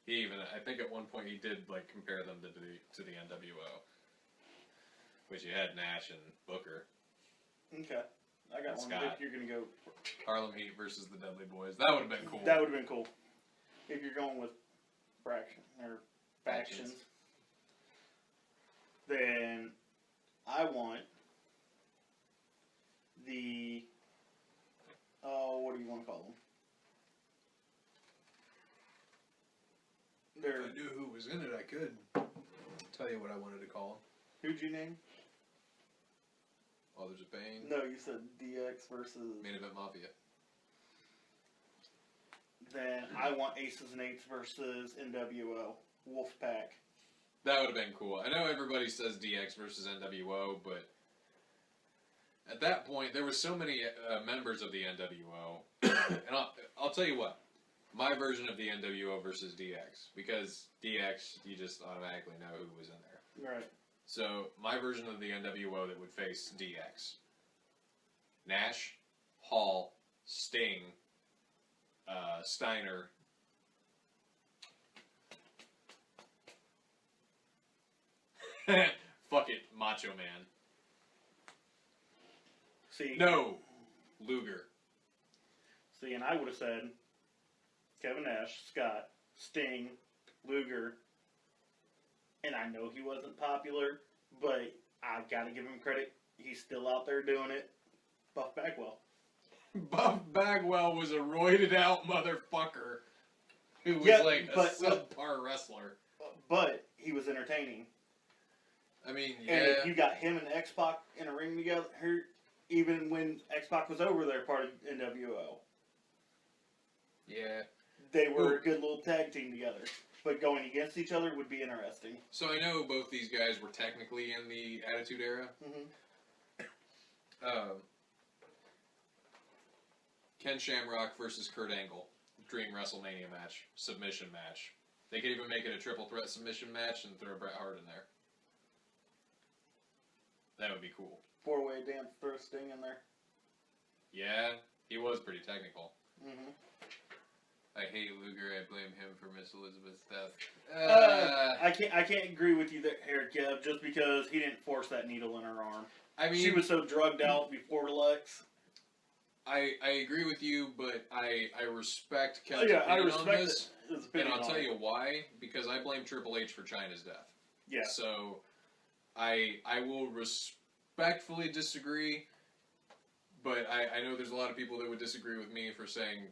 He even, I think at one point he did like compare them to the NWO. Which you had Nash and Booker. Okay. I got one. Scott. If you're going to go Harlem Heat versus the Dudley Boys. That would have been cool. That would have been cool. If you're going with factions, then I want the what do you want to call them? If I knew who was in it, I could tell you what I wanted to call Who'd you name? Authors of Pain. No, you said DX versus. Main Event Mafia. Then I want Aces and Eights versus NWO Wolfpack. That would have been cool. I know everybody says DX versus NWO, but at that point there were so many members of the NWO, and I'll tell you what, my version of the NWO versus DX, because DX you just automatically know who was in there. Right. So my version of the NWO that would face DX: Nash, Hall, Sting, Steiner. Fuck it, Macho Man. See. No, Luger. See, and I would have said Kevin Nash, Scott, Sting, Luger, and I know he wasn't popular, but I gotta give him credit. He's still out there doing it. Buff Bagwell. Buff Bagwell was a roided out motherfucker who was like a subpar wrestler. But he was entertaining. I mean, yeah. And if you got him and X-Pac in a ring together, even when X-Pac was over there, part of NWO. Yeah. They were a good little tag team together. But going against each other would be interesting. So I know both these guys were technically in the Attitude Era. Mm-hmm. Ken Shamrock versus Kurt Angle. Dream WrestleMania match. Submission match. They could even make it a triple threat submission match and throw Bret Hart in there. That would be cool. 4-way dance, throw Sting in there. Yeah, he was pretty technical. Mm-hmm. I hate Luger. I blame him for Miss Elizabeth's death. I can't agree with you there, Kev, just because he didn't force that needle in her arm. I mean, she was so drugged out before Lex. I agree with you, but I respect Kev's Yeah, I opinion respect on this. his And opinion I'll on tell it. you why. Because I blame Triple H for Chyna's death. Yeah. So I will respectfully disagree, but I know there's a lot of people that would disagree with me for saying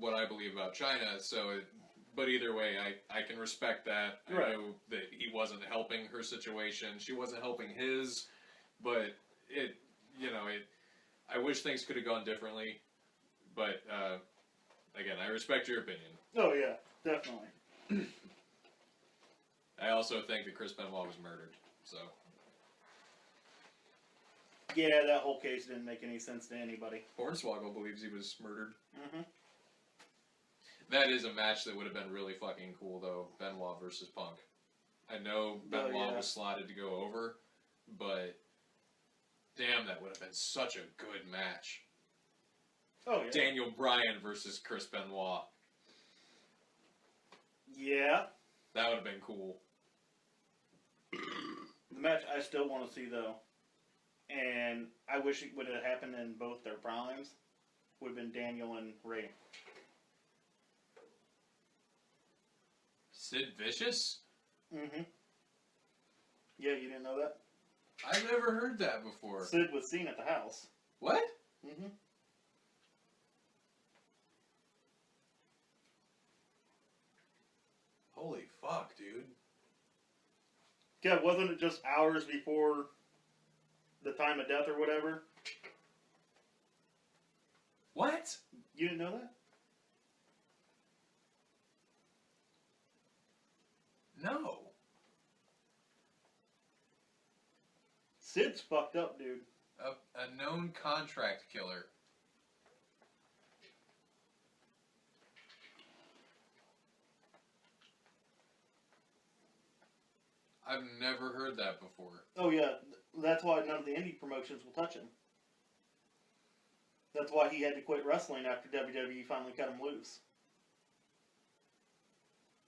what I believe about Chyna. So, but either way, I can respect that. Right. I know that he wasn't helping her situation. She wasn't helping his, but I wish things could have gone differently. But again, I respect your opinion. Oh yeah, definitely. I also think that Chris Benoit was murdered. So. Yeah, that whole case didn't make any sense to anybody. Hornswoggle believes he was murdered. Mm-hmm. That is a match that would have been really fucking cool, though. Benoit versus Punk. I know Benoit was slotted to go over, but damn, that would have been such a good match. Oh yeah. Daniel Bryan versus Chris Benoit. Yeah. That would have been cool. The match I still want to see though, and I wish it would have happened in both their primes, would have been Daniel and Ray. Sid Vicious? Mm-hmm. Yeah, you didn't know that? I've never heard that before. Sid was seen at the house. What? Mm-hmm. Holy fuck, dude. Yeah, wasn't it just hours before the time of death or whatever? What? You didn't know that? No. Sid's fucked up, dude. A known contract killer. I've never heard that before. Oh yeah, that's why none of the indie promotions will touch him. That's why he had to quit wrestling after WWE finally cut him loose.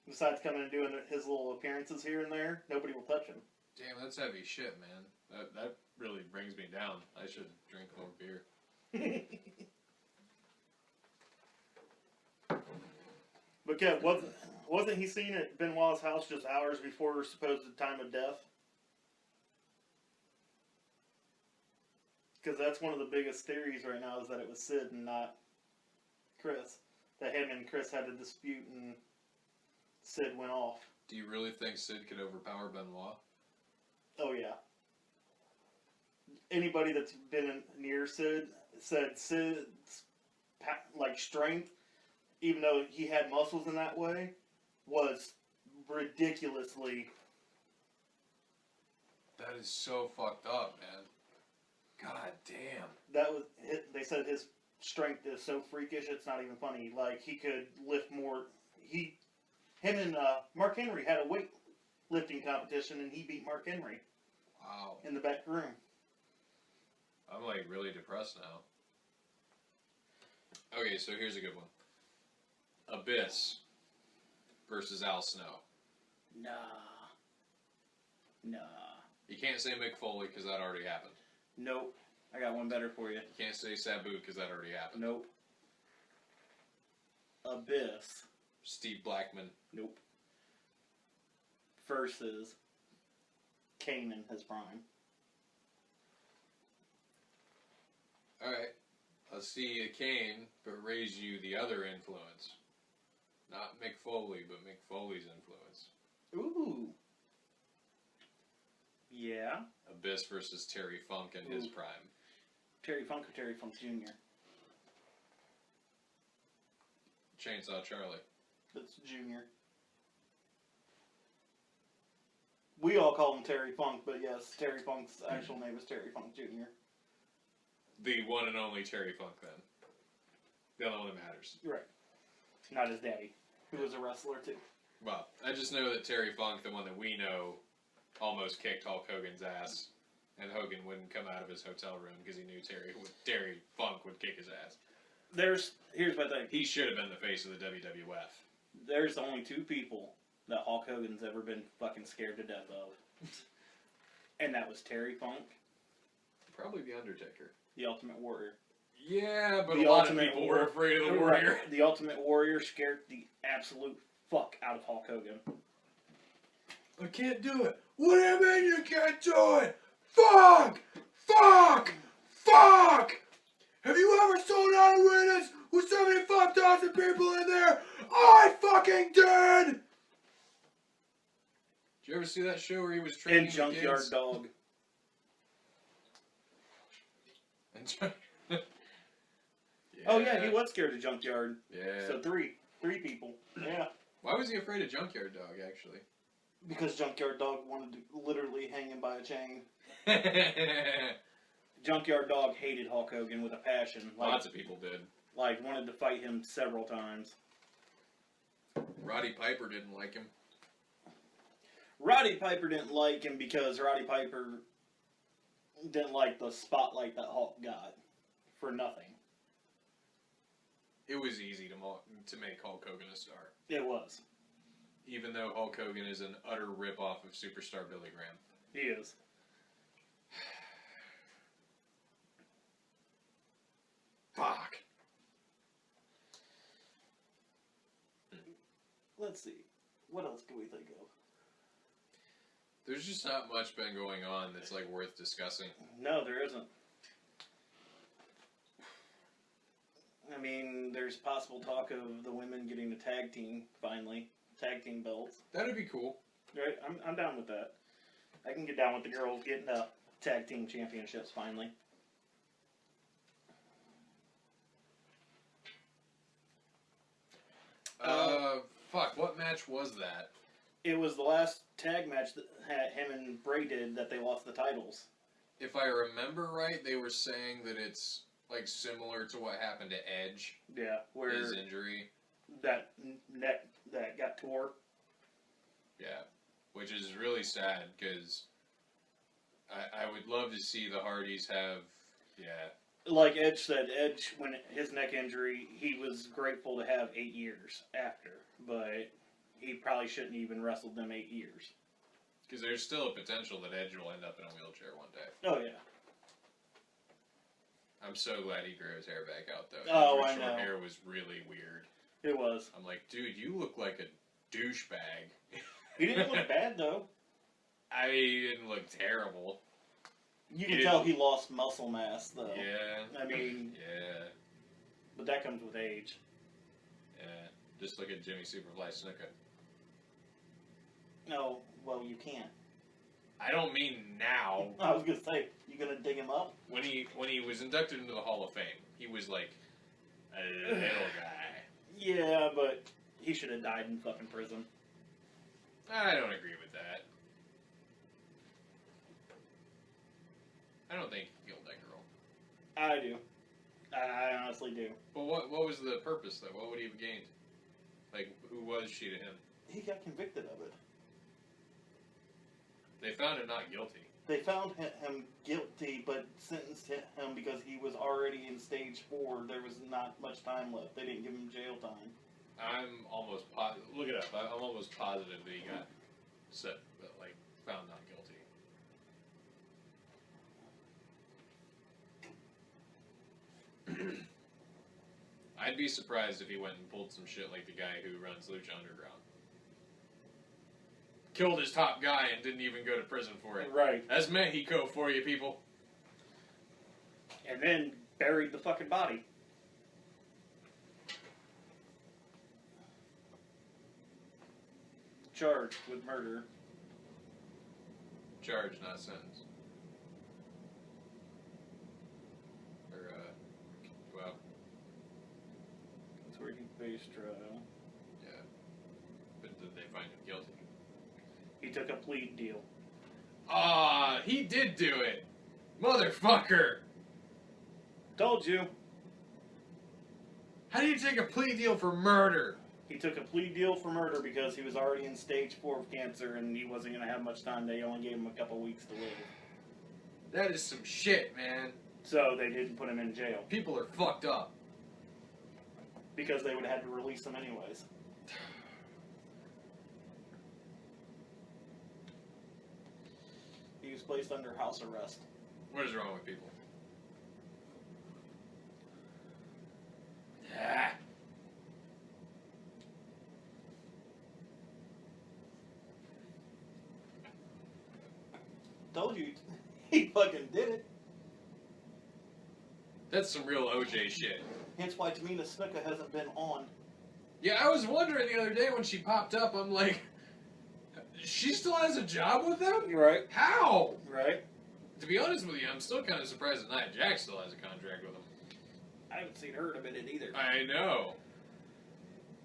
Besides coming and doing his little appearances here and there, nobody will touch him. Damn, that's heavy shit, man. That really brings me down. I should drink more beer. But yeah, wasn't he seen at Benoit's house just hours before his supposed time of death? Because that's one of the biggest theories right now is that it was Sid and not Chris. That him and Chris had a dispute and Sid went off. Do you really think Sid could overpower Benoit? Oh yeah. Anybody that's been near Sid said Sid's strength, even though he had muscles in that way, was ridiculously. That is so fucked up, man. God damn. That was. They said his strength is so freakish, it's not even funny. Like he could lift more. Him and Mark Henry had a weight lifting competition, and he beat Mark Henry. Wow. In the back room. I'm like really depressed now. Okay, so here's a good one. Abyss versus Al Snow. Nah. You can't say Mick Foley because that already happened. Nope. I got one better for you. You can't say Sabu because that already happened. Nope. Abyss. Steve Blackman. Nope. Versus Kane in his prime. Alright. I'll see you Kane, but raise you the other influence. Not Mick Foley, but Mick Foley's influence. Ooh. Yeah. Abyss versus Terry Funk in his prime. Terry Funk or Terry Funk Jr.? Chainsaw Charlie. That's Jr. We all call him Terry Funk, but yes, Terry Funk's actual name is Terry Funk Jr. The one and only Terry Funk, then. The only one that matters. Right. Not his daddy, who was a wrestler too. Well, I just know that Terry Funk, the one that we know, almost kicked Hulk Hogan's ass, and Hogan wouldn't come out of his hotel room because he knew Terry Funk would kick his ass. Here's my thing. He should have been the face of the WWF. There's only two people that Hulk Hogan's ever been fucking scared to death of. And that was Terry Funk. Probably The Undertaker. The Ultimate Warrior. Yeah, but The a lot of Ultimate people were afraid of the Warrior. Right. The Ultimate Warrior scared the absolute fuck out of Hulk Hogan. I can't do it. What do you mean you can't do it? Fuck! Fuck! Fuck! Have you ever sold out arenas with 75,000 people in there? I fucking did! Did you ever see that show where he was training And Junkyard kids? Dog. Yeah. Oh yeah, he was scared of Junkyard. Yeah. So three people. Yeah. Why was he afraid of Junkyard Dog, actually? Because Junkyard Dog wanted to literally hang him by a chain. Junkyard Dog hated Hulk Hogan with a passion. Lots of people did. Like, wanted to fight him several times. Roddy Piper didn't like him. Roddy Piper didn't like him because Roddy Piper didn't like the spotlight that Hulk got. For nothing. It was easy to make Hulk Hogan a star. It was. Even though Hulk Hogan is an utter rip-off of Superstar Billy Graham. He is. Fuck! Let's see. What else can we think of? There's just not much been going on that's like worth discussing. No, there isn't. I mean, there's possible talk of the women getting the tag team, finally. Tag team belts. That'd be cool. Right? I'm down with that. I can get down with the girls getting the tag team championships, finally. Fuck, what match was that? It was the last tag match that him and Bray did that they lost the titles. If I remember right, they were saying that it's like similar to what happened to Edge. Yeah, where His injury. that neck that got tore. Yeah, which is really sad because I would love to see the Hardys have. Yeah. Like Edge said, Edge, when his neck injury, he was grateful to have 8 years after, but he probably shouldn't even wrestled them 8 years. Because there's still a potential that Edge will end up in a wheelchair one day. Oh, yeah. I'm so glad he grew his hair back out, though. Oh, His I know. short hair was really weird. It was. I'm like, dude, you look like a douchebag. He didn't look bad, though. I mean, he didn't look terrible. You can tell he lost muscle mass, though. Yeah. I mean, Yeah. but that comes with age. Yeah. Just look at Jimmy Superfly Snuka. No, well, you can't. I don't mean now. I was gonna say, you gonna dig him up? When he was inducted into the Hall of Fame, he was like a little guy. Yeah, but he should have died in fucking prison. I don't agree with that. I don't think he killed that girl. I do. I honestly do. But what was the purpose, though? What would he have gained? Like, who was she to him? He got convicted of it. They found him not guilty. They found him guilty, but sentenced him because he was already in stage 4. There was not much time left. They didn't give him jail time. I'm almost positive. Look it up. I'm almost positive that he got found not guilty. I'd be surprised if he went and pulled some shit like the guy who runs Lucha Underground. Killed his top guy and didn't even go to prison for it. Right. That's Mexico for you, people. And then buried the fucking body. Charged with murder. Charged, not sentenced. Or, well, That's where he faced trial. yeah. But did they find him guilty? He took a plea deal. Ah, he did do it! Motherfucker! Told you. How do you take a plea deal for murder? He took a plea deal for murder because he was already in stage 4 of cancer and he wasn't going to have much time. They only gave him a couple weeks to live. That is some shit, man. So they didn't put him in jail. People are fucked up. Because they would have had to release him anyways. He was placed under house arrest. What is wrong with people? Told you, he fucking did it. That's some real OJ shit. Hence why Tamina Snuka hasn't been on. Yeah, I was wondering the other day when she popped up, I'm like, she still has a job with them? Right. How? Right. To be honest with you, I'm still kind of surprised that Nia Jax still has a contract with them. I haven't seen her in a minute either. I know.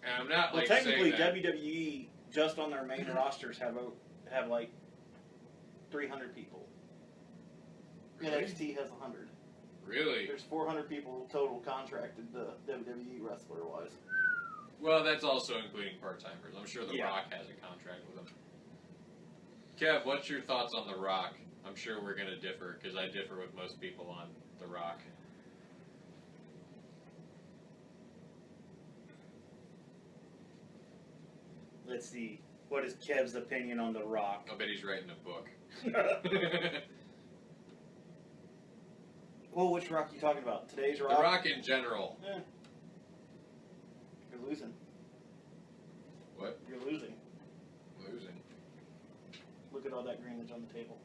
And I'm not Well, like technically, saying that. WWE just on their main rosters have like 300 people. Really? NXT has 100. Really? There's 400 people total contracted WWE wrestler wise. Well, that's also including part-timers. I'm sure The Yeah. Rock has a contract with them. Kev, what's your thoughts on The Rock? I'm sure we're going to differ, because I differ with most people on The Rock. Let's see. What is Kev's opinion on The Rock? I bet he's writing a book. Well, which Rock are you talking about? Today's The Rock? Rock in general. Eh. You're losing. What? You're losing. Losing. Look at all that greenage on the table.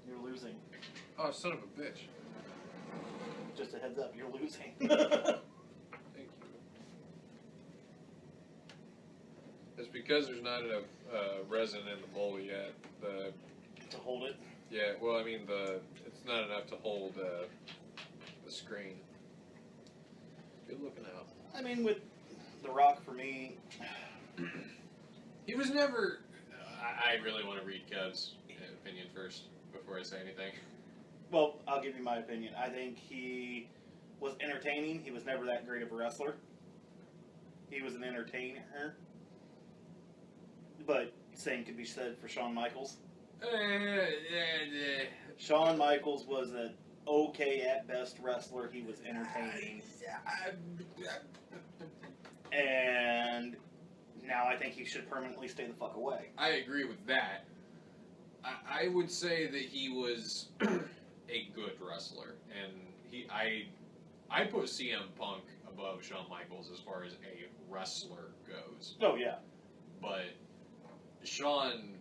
You're losing. Oh, son of a bitch. Just a heads up, you're losing. Thank you. It's because there's not enough resin in the bowl yet. To hold it. Yeah, well, I mean, it's not enough to hold the screen. Good looking out. I mean, with The Rock, for me, He was never. I really want to read Kev's opinion first before I say anything. Well, I'll give you my opinion. I think he was entertaining. He was never that great of a wrestler. He was an entertainer. But same could be said for Shawn Michaels. Shawn Michaels was an okay at best wrestler. He was entertaining. And now I think he should permanently stay the fuck away. I agree with that. I would say that he was a good wrestler, and I put CM Punk above Shawn Michaels as far as a wrestler goes. Oh, yeah. But Shawn,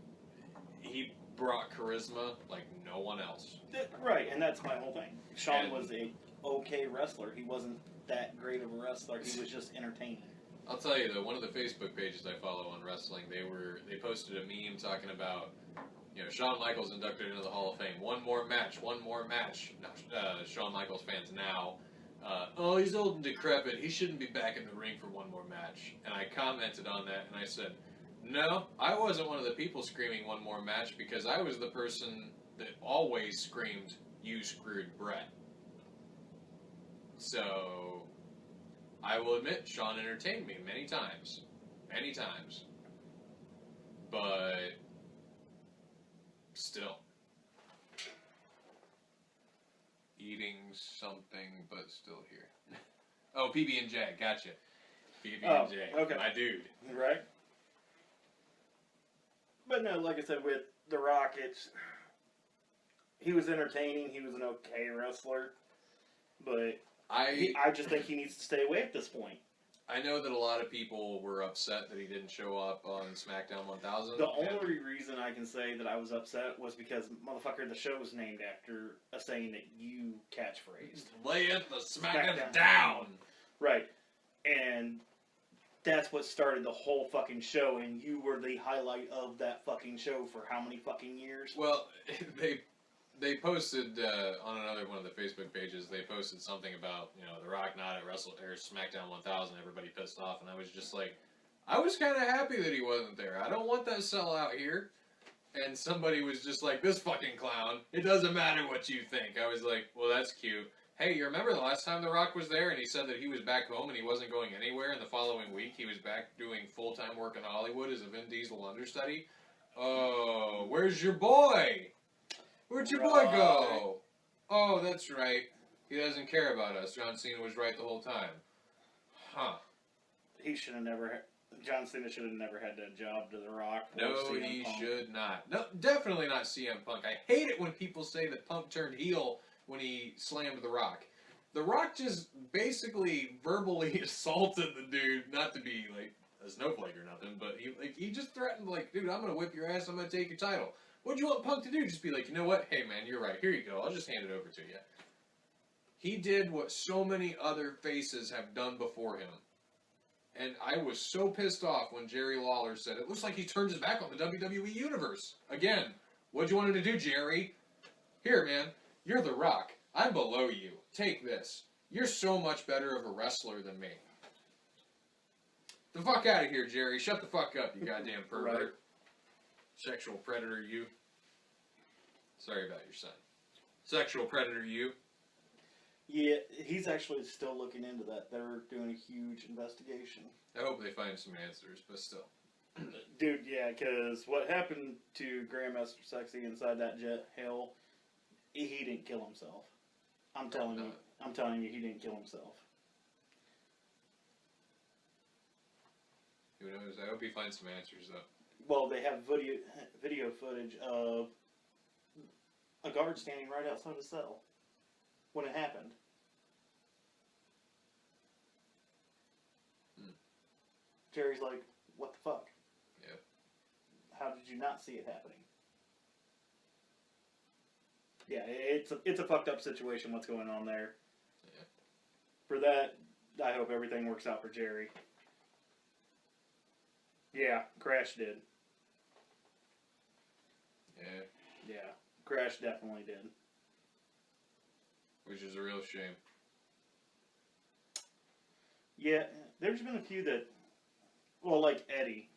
he brought charisma like no one else. Right, and that's my whole thing. Shawn was a okay wrestler. He wasn't that great of a wrestler. He was just entertaining. I'll tell you though, one of the Facebook pages I follow on wrestling, they posted a meme talking about, Shawn Michaels inducted into the Hall of Fame. One more match. No, Shawn Michaels fans now. Oh, he's old and decrepit. He shouldn't be back in the ring for one more match. And I commented on that and I said, no, I wasn't one of the people screaming one more match because I was the person that always screamed, you screwed Brett. So, I will admit, Shawn entertained me many times. Many times. But, still. Eating something, but still here. Oh, PB&J, gotcha. PB&J, okay. my dude. Right? But no, like I said, with The Rock, he was entertaining. He was an okay wrestler. But I just think he needs to stay away at this point. I know that a lot of people were upset that he didn't show up on SmackDown 1000. The only reason I can say that I was upset was because, motherfucker, the show was named after a saying that you catchphrased. Layeth the SmackDown down! Right. And that's what started the whole fucking show, and you were the highlight of that fucking show for how many fucking years? Well, they posted on another one of the Facebook pages. They posted something about The Rock not at SmackDown 1000. Everybody pissed off, and I was just like, I was kind of happy that he wasn't there. I don't want that sellout here. And somebody was just like, this fucking clown. It doesn't matter what you think. I was like, well, that's cute. Hey, you remember the last time The Rock was there and he said that he was back home and he wasn't going anywhere, and the following week he was back doing full-time work in Hollywood as a Vin Diesel understudy? Oh, where's your boy? Where'd your boy go? Oh, that's right. He doesn't care about us. John Cena was right the whole time. Huh. He should have never... John Cena should have never had that job to The Rock. No, he should not. No, definitely not CM Punk. I hate it when people say that Punk turned heel when he slammed The Rock. The Rock just basically verbally assaulted the dude, not to be like a snowflake or nothing, but he just threatened, like, dude, I'm gonna whip your ass, I'm gonna take your title. What'd you want Punk to do? Just be like, you know what? Hey man, you're right. Here you go. I'll just hand it over to you. He did what so many other faces have done before him. And I was so pissed off when Jerry Lawler said, it looks like he turned his back on the WWE Universe. Again, what'd you want him to do, Jerry? Here, man. You're The Rock. I'm below you. Take this. You're so much better of a wrestler than me. The fuck out of here, Jerry. Shut the fuck up, you goddamn pervert. Right. Sexual predator, you. Sorry about your son. Sexual predator, you. Yeah, he's actually still looking into that. They're doing a huge investigation. I hope they find some answers, but still. Dude, yeah, because what happened to Grandmaster Sexy inside that jet hell, he didn't kill himself. I'm telling you, he didn't kill himself. Who knows? I hope he finds some answers, though. Well, they have video footage of a guard standing right outside the cell when it happened. Jerry's like, what the fuck? Yeah. How did you not see it happening? Yeah, it's a fucked up situation what's going on there. Yeah. For that, I hope everything works out for Jerry. Yeah, Crash did. Yeah. Yeah, Crash definitely did. Which is a real shame. Yeah, there's been a few that, well, like Eddie.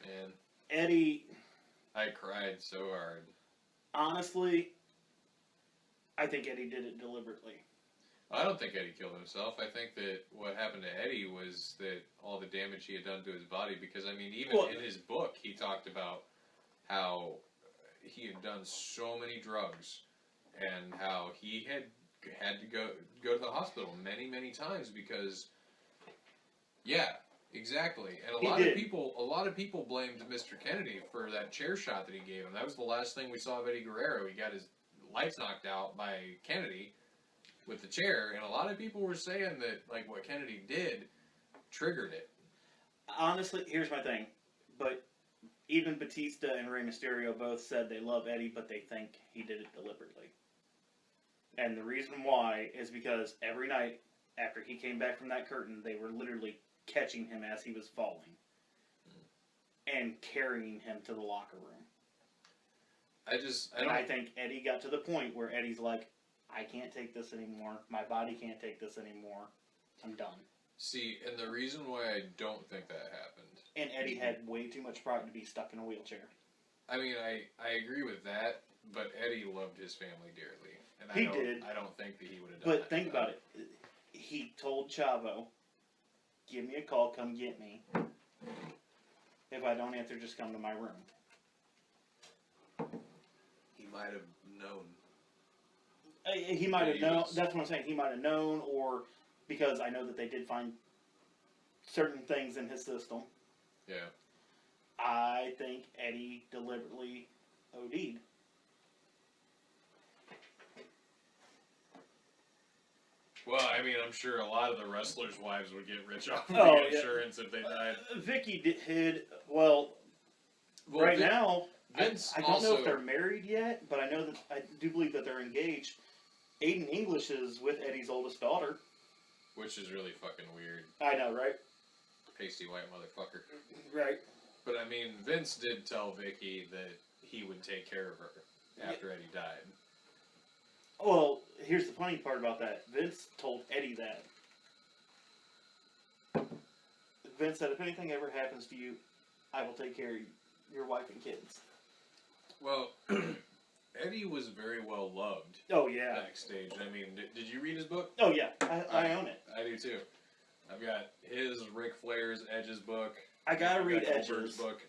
And Eddie, I cried so hard. honestly, I think Eddie did it deliberately. I don't think Eddie killed himself. I think that what happened to Eddie was that all the damage he had done to his body, because, I mean, even Well, in his book, he talked about how he had done so many drugs and how he had to go to the hospital many, many times because, yeah, exactly. And a lot of people blamed Mr. Kennedy for that chair shot that he gave him. That was the last thing we saw of Eddie Guerrero. He got his lights knocked out by Kennedy with the chair, and a lot of people were saying that, like, what Kennedy did triggered it. Honestly, here's my thing. But even Batista and Rey Mysterio both said they love Eddie, but they think he did it deliberately. And the reason why is because every night after he came back from that curtain, they were literally catching him as he was falling and carrying him to the locker room. I think Eddie got to the point where Eddie's like, I can't take this anymore. My body can't take this anymore. I'm done. See, and the reason why I don't think that happened. And Eddie had way too much pride to be stuck in a wheelchair. I mean, I agree with that, but Eddie loved his family dearly. And He did. I don't think that he would have done that. But think about it. He told Chavo, give me a call, come get me. If I don't answer, just come to my room. He might have known. He might have known. That's what I'm saying. He might have known, or because I know that they did find certain things in his system. Yeah. I think Eddie deliberately OD'd. Well, I mean, I'm sure a lot of the wrestlers' wives would get rich off of Oh, the yeah. insurance if they died. Vicky did. Well, right now, Vince I don't know also, if they're married yet, but I know that I do believe that they're engaged. Aiden English is with Eddie's oldest daughter. which is really fucking weird. I know, right? Pasty white motherfucker. Right. But I mean, Vince did tell Vicky that he would take care of her after Eddie died. Well, here's the funny part about that. Vince told Eddie that. Vince said, if anything ever happens to you, I will take care of your wife and kids. Well, Eddie was very well loved Oh, yeah. backstage. I mean, did you read his book? Oh, yeah. I own it. I do too. I've got his, Ric Flair's, Edge's book. I gotta I've read got Goldberg's Edge's. book.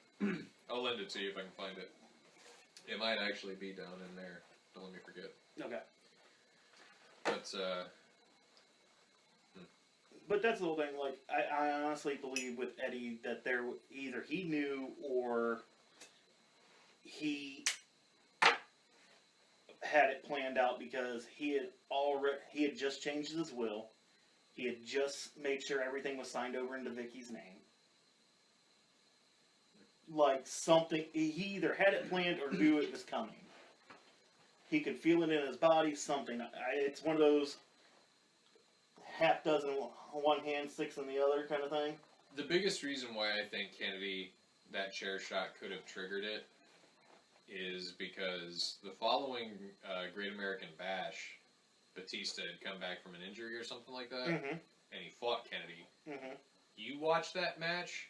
I'll lend it to you if I can find it. It might actually be down in there. Don't let me forget. Okay. But, But that's the whole thing. Like, I honestly believe with Eddie that there either he knew or he had it planned out because he had just changed his will. He had just made sure everything was signed over into Vicky's name. Like something, he either had it planned or knew it was coming. He could feel it in his body. Something. It's one of those half dozen one hand, six in the other kind of thing. the biggest reason why I think Kennedy, that chair shot could have triggered it is because the following Great American Bash, Batista had come back from an injury or something like that, Mm-hmm. and he fought Kennedy. Mm-hmm. You watch that match,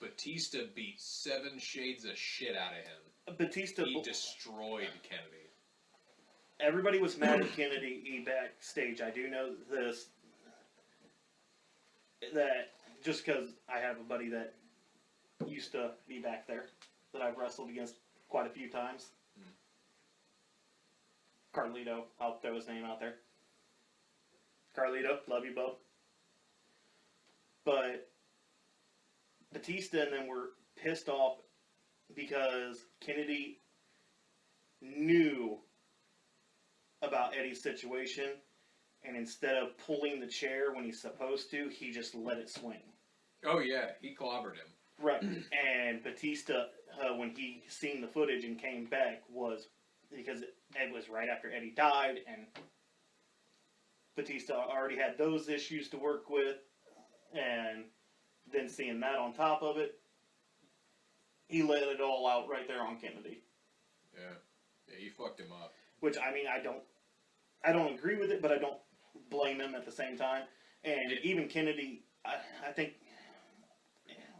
Batista beat 7 shades of shit out of him. Batista. He destroyed Kennedy. Everybody was mad at Kennedy backstage. I do know this. That just because I have a buddy that used to be back there that I've wrestled against quite a few times. Carlito, I'll throw his name out there. Carlito, love you, bub. But Batista and them were pissed off because Kennedy knew about Eddie's situation, and instead of pulling the chair when he's supposed to, he just let it swing. Oh yeah, he clobbered him. Right. And Batista, when he seen the footage and came back, was because it was right after Eddie died, and Batista already had those issues to work with, and then seeing that on top of it, he let it all out right there on Kennedy. Yeah, he fucked him up. Which, I mean, I don't agree with it, but I don't blame him at the same time. And even Kennedy, I think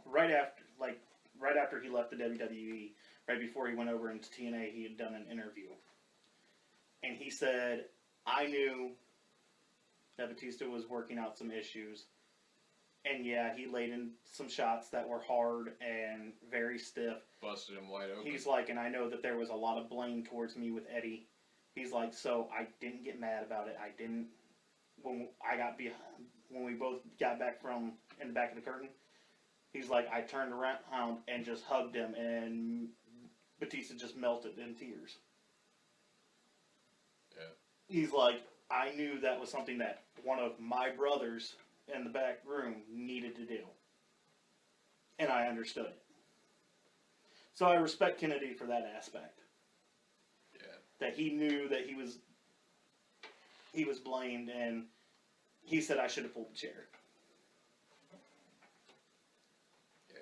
right after, like right after he left the WWE, right before he went over into TNA, he had done an interview. And he said, I knew that Batista was working out some issues. And yeah, he laid in some shots that were hard and very stiff. Busted him wide open. He's like, and I know that there was a lot of blame towards me with Eddie. He's like, so I didn't get mad about it. I didn't, when we both got back from in the back of the curtain, he's like, I turned around and just hugged him, and Batista just melted in tears. Yeah. He's like, I knew that was something that one of my brothers in the back room needed to do. And I understood it. So I respect Kennedy for that aspect. Yeah. That he knew that he was blamed, and he said I should have pulled the chair. Yeah.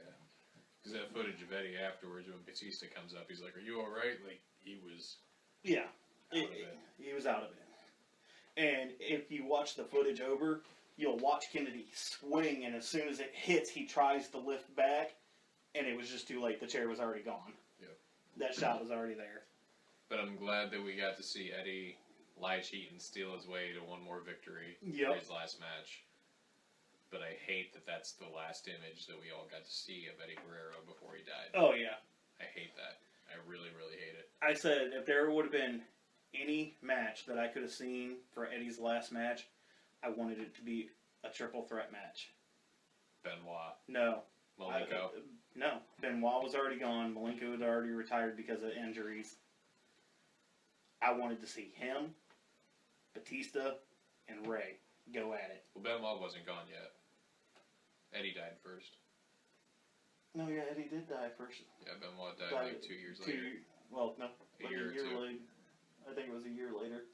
Because that footage of Eddie afterwards, when Batista comes up, he's like, "Are you all right?" Like, he was. Yeah. Out of it. He was out of it. And if you watch the footage over, you'll watch Kennedy swing, and as soon as it hits, he tries to lift back, and it was just too late. The chair was already gone. Yep. That shot was already there. But I'm glad that we got to see Eddie lie, cheat, and steal his way to one more victory Yep. for his last match. But I hate that that's the last image that we all got to see of Eddie Guerrero before he died. Oh, yeah. I hate that. I really, really hate it. I said if there would have been any match that I could have seen for Eddie's last match, I wanted it to be a triple threat match. Benoit, No. Malenko. No. Benoit was already gone. Malenko had already retired because of injuries. I wanted to see him, Batista, and Ray go at it. Well, Benoit wasn't gone yet. Eddie died first. No, yeah, Eddie did die first. Yeah, Benoit died like 2 years later. Well, no. A Like year or two. later. I think it was a year later.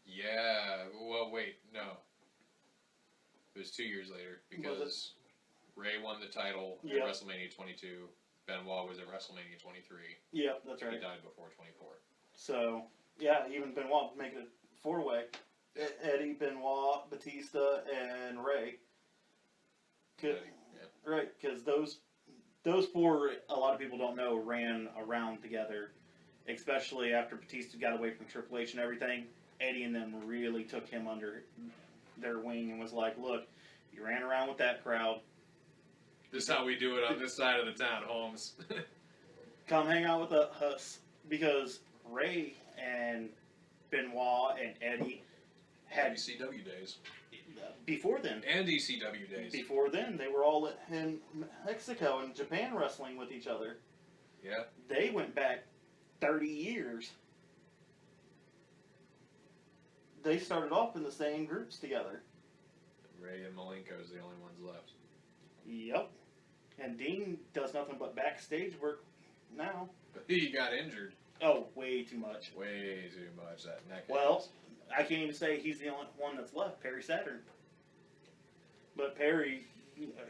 Yeah, well, wait, no. It was 2 years later because Ray won the title at Yep. WrestleMania 22. Benoit was at WrestleMania 23. Yep, that's He right. died before 24. So, yeah, even Benoit make it a four-way. Eddie, Benoit, Batista, and Ray. Eddie, yeah. Right, because those four, a lot of people don't know, ran around together, especially after Batista got away from Triple H and everything. Eddie and them really took him under their wing and was like, look, you ran around with that crowd. This is how we do it on this side of the town, Holmes. Come hang out with us. Because Ray and Benoit and Eddie had, ECW days. before then, And ECW days. Before then, they were all in Mexico and Japan wrestling with each other. Yeah. They went back 30 years. They started off in the same groups together. Ray and Malenko's the only ones left. Yep. And Dean does nothing but backstage work now. But he got injured Oh, way too much. way too much. That neck. Well, I can't even say he's the only one that's left, Perry Saturn. But Perry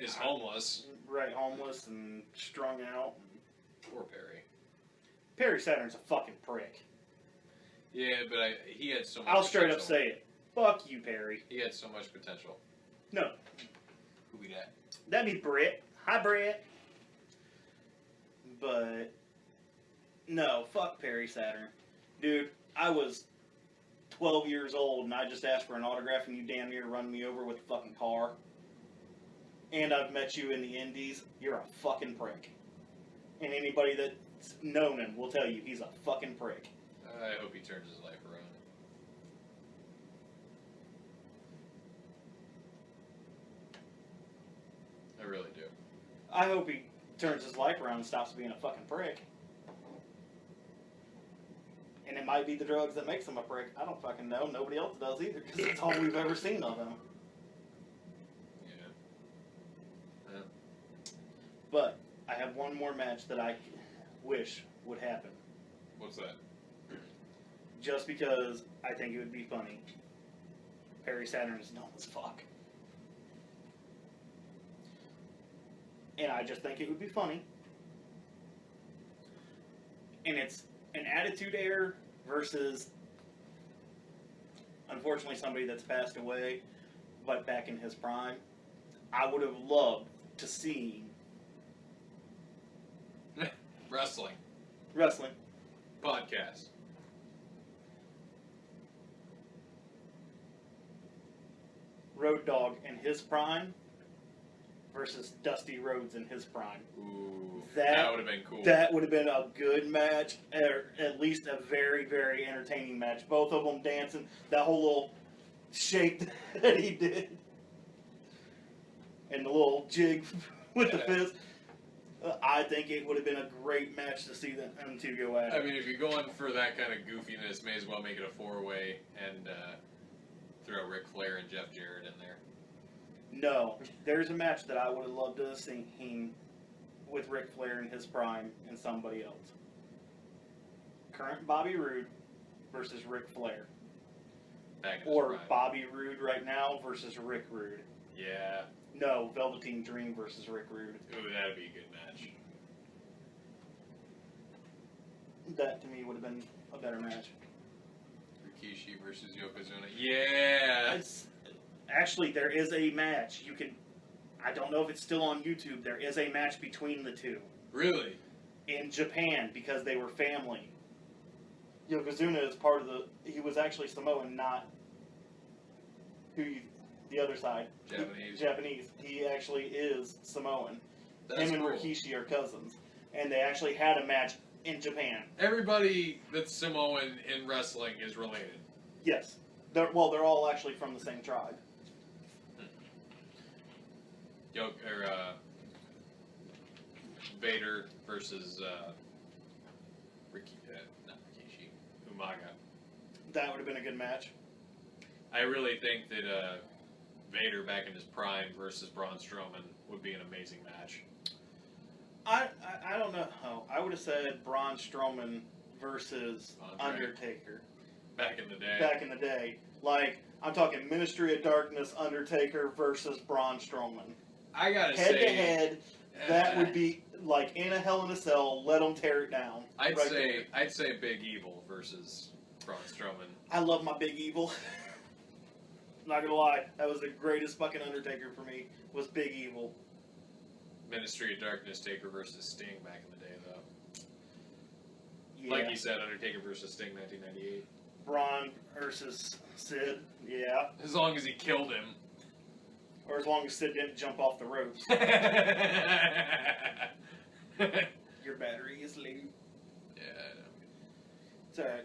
is homeless. Right, homeless and strung out. Poor Perry. Perry Saturn's a fucking prick. Yeah, but he had so much I'll straight up potential. say it. Fuck you, Perry. He had so much potential. No, Who be that? that'd be Britt. Hi, Britt. But, no, fuck Perry Saturn. Dude, I was 12 years old and I just asked for an autograph and you damn near run me over with a fucking car. And I've met you in the indies. You're a fucking prick. And anybody that's known him will tell you he's a fucking prick. I hope he turns his life around. I really do. I hope he turns his life around and stops being a fucking prick. And it might be the drugs that makes him a prick. I don't fucking know. Nobody else does either, because that's all we've ever seen of him. Yeah. But I have one more match that I wish would happen. What's that? Just because I think it would be funny. Perry Saturn is dumb as fuck. And I just think it would be funny. And it's an attitude error versus, unfortunately, somebody that's passed away, but back in his prime. I would have loved to see Wrestling. Wrestling. Podcast. Road Dogg in his prime versus Dusty Rhodes in his prime. Ooh, That- that would have been cool. That would have been a good match, or at least a very, very entertaining match. Both of them dancing, that whole little shake that he did, and the little jig with the fist. I think it would have been a great match to see them two go at I it. mean, if you're going for that kind of goofiness, may as well make it a 4-way and throw Ric Flair and Jeff Jarrett in there. No, there's a match that I would have loved to have seen with Ric Flair in his prime and somebody else. Current Bobby Roode versus Ric Flair. Back in his Or prime. Bobby Roode right now versus Rick Rude. Yeah. No, Velveteen Dream versus Rick Rude. Ooh, that'd be a good match. That to me would have been a better match. Rikishi versus Yokozuna. Yeah. Actually, there is a match. You can. I don't know if it's still on YouTube. There is a match between the two Really? in Japan because they were family. Yokozuna is part of the. He was actually Samoan, not the other side. Japanese. He actually is Samoan. That's Him and cool. Rikishi are cousins, and they actually had a match in Japan. Everybody that's Samoan in wrestling is related. Yes. They're all actually from the same tribe. Vader versus not Rikishi, Umaga. That would have been a good match. I really think that Vader back in his prime versus Braun Strowman would be an amazing match. I don't know. Oh, I would have said Braun Strowman versus Andre. Undertaker. Back in the day. Back in the day. Like, I'm talking Ministry of Darkness, Undertaker versus Braun Strowman. I gotta Head say, to head, that would be like in a Hell in a Cell, let them tear it down. I'd right say there. I'd say Big Evil versus Braun Strowman. I love my Big Evil. Not gonna lie, that was the greatest fucking Undertaker for me, was Big Evil. Ministry of Darkness Taker versus Sting back in the day, though. Yeah. Like you said, Undertaker versus Sting, 1998. Braun versus Sid, yeah. As long as he killed him. Or as long as Sid didn't jump off the ropes. Your battery is low. Yeah, I know. It's alright,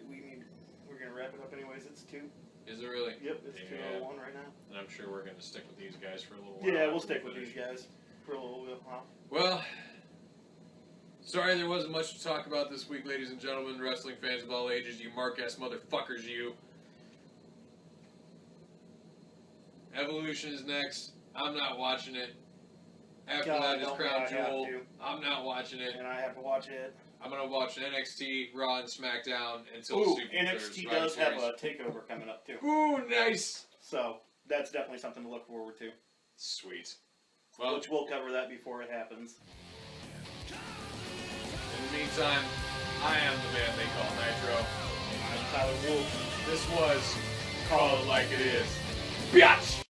we're gonna wrap it up anyways, it's 2. Is it really? Yep, it's Yeah. 2:01 right now. And I'm sure we're going to stick with these guys for a little while. Yeah, we'll after stick we with these finish. guys for a little bit. Huh? Well, sorry there wasn't much to talk about this week, ladies and gentlemen, wrestling fans of all ages, you mark-ass motherfuckers, you. Evolution is next. I'm not watching it. After God, that is don't Crown I have Jewel. to. I'm not watching it. And I have to watch it. I'm going to watch NXT, Raw, and SmackDown until Ooh, Super NXT Survivor does have Series. a takeover coming up too. Ooh, nice. So, that's definitely something to look forward to. Sweet. Well, Which we'll cover that before it happens. in the meantime, I am the man they call Nitro. I'm Tyler Wolf. This was Call It Like It Is. Biatch!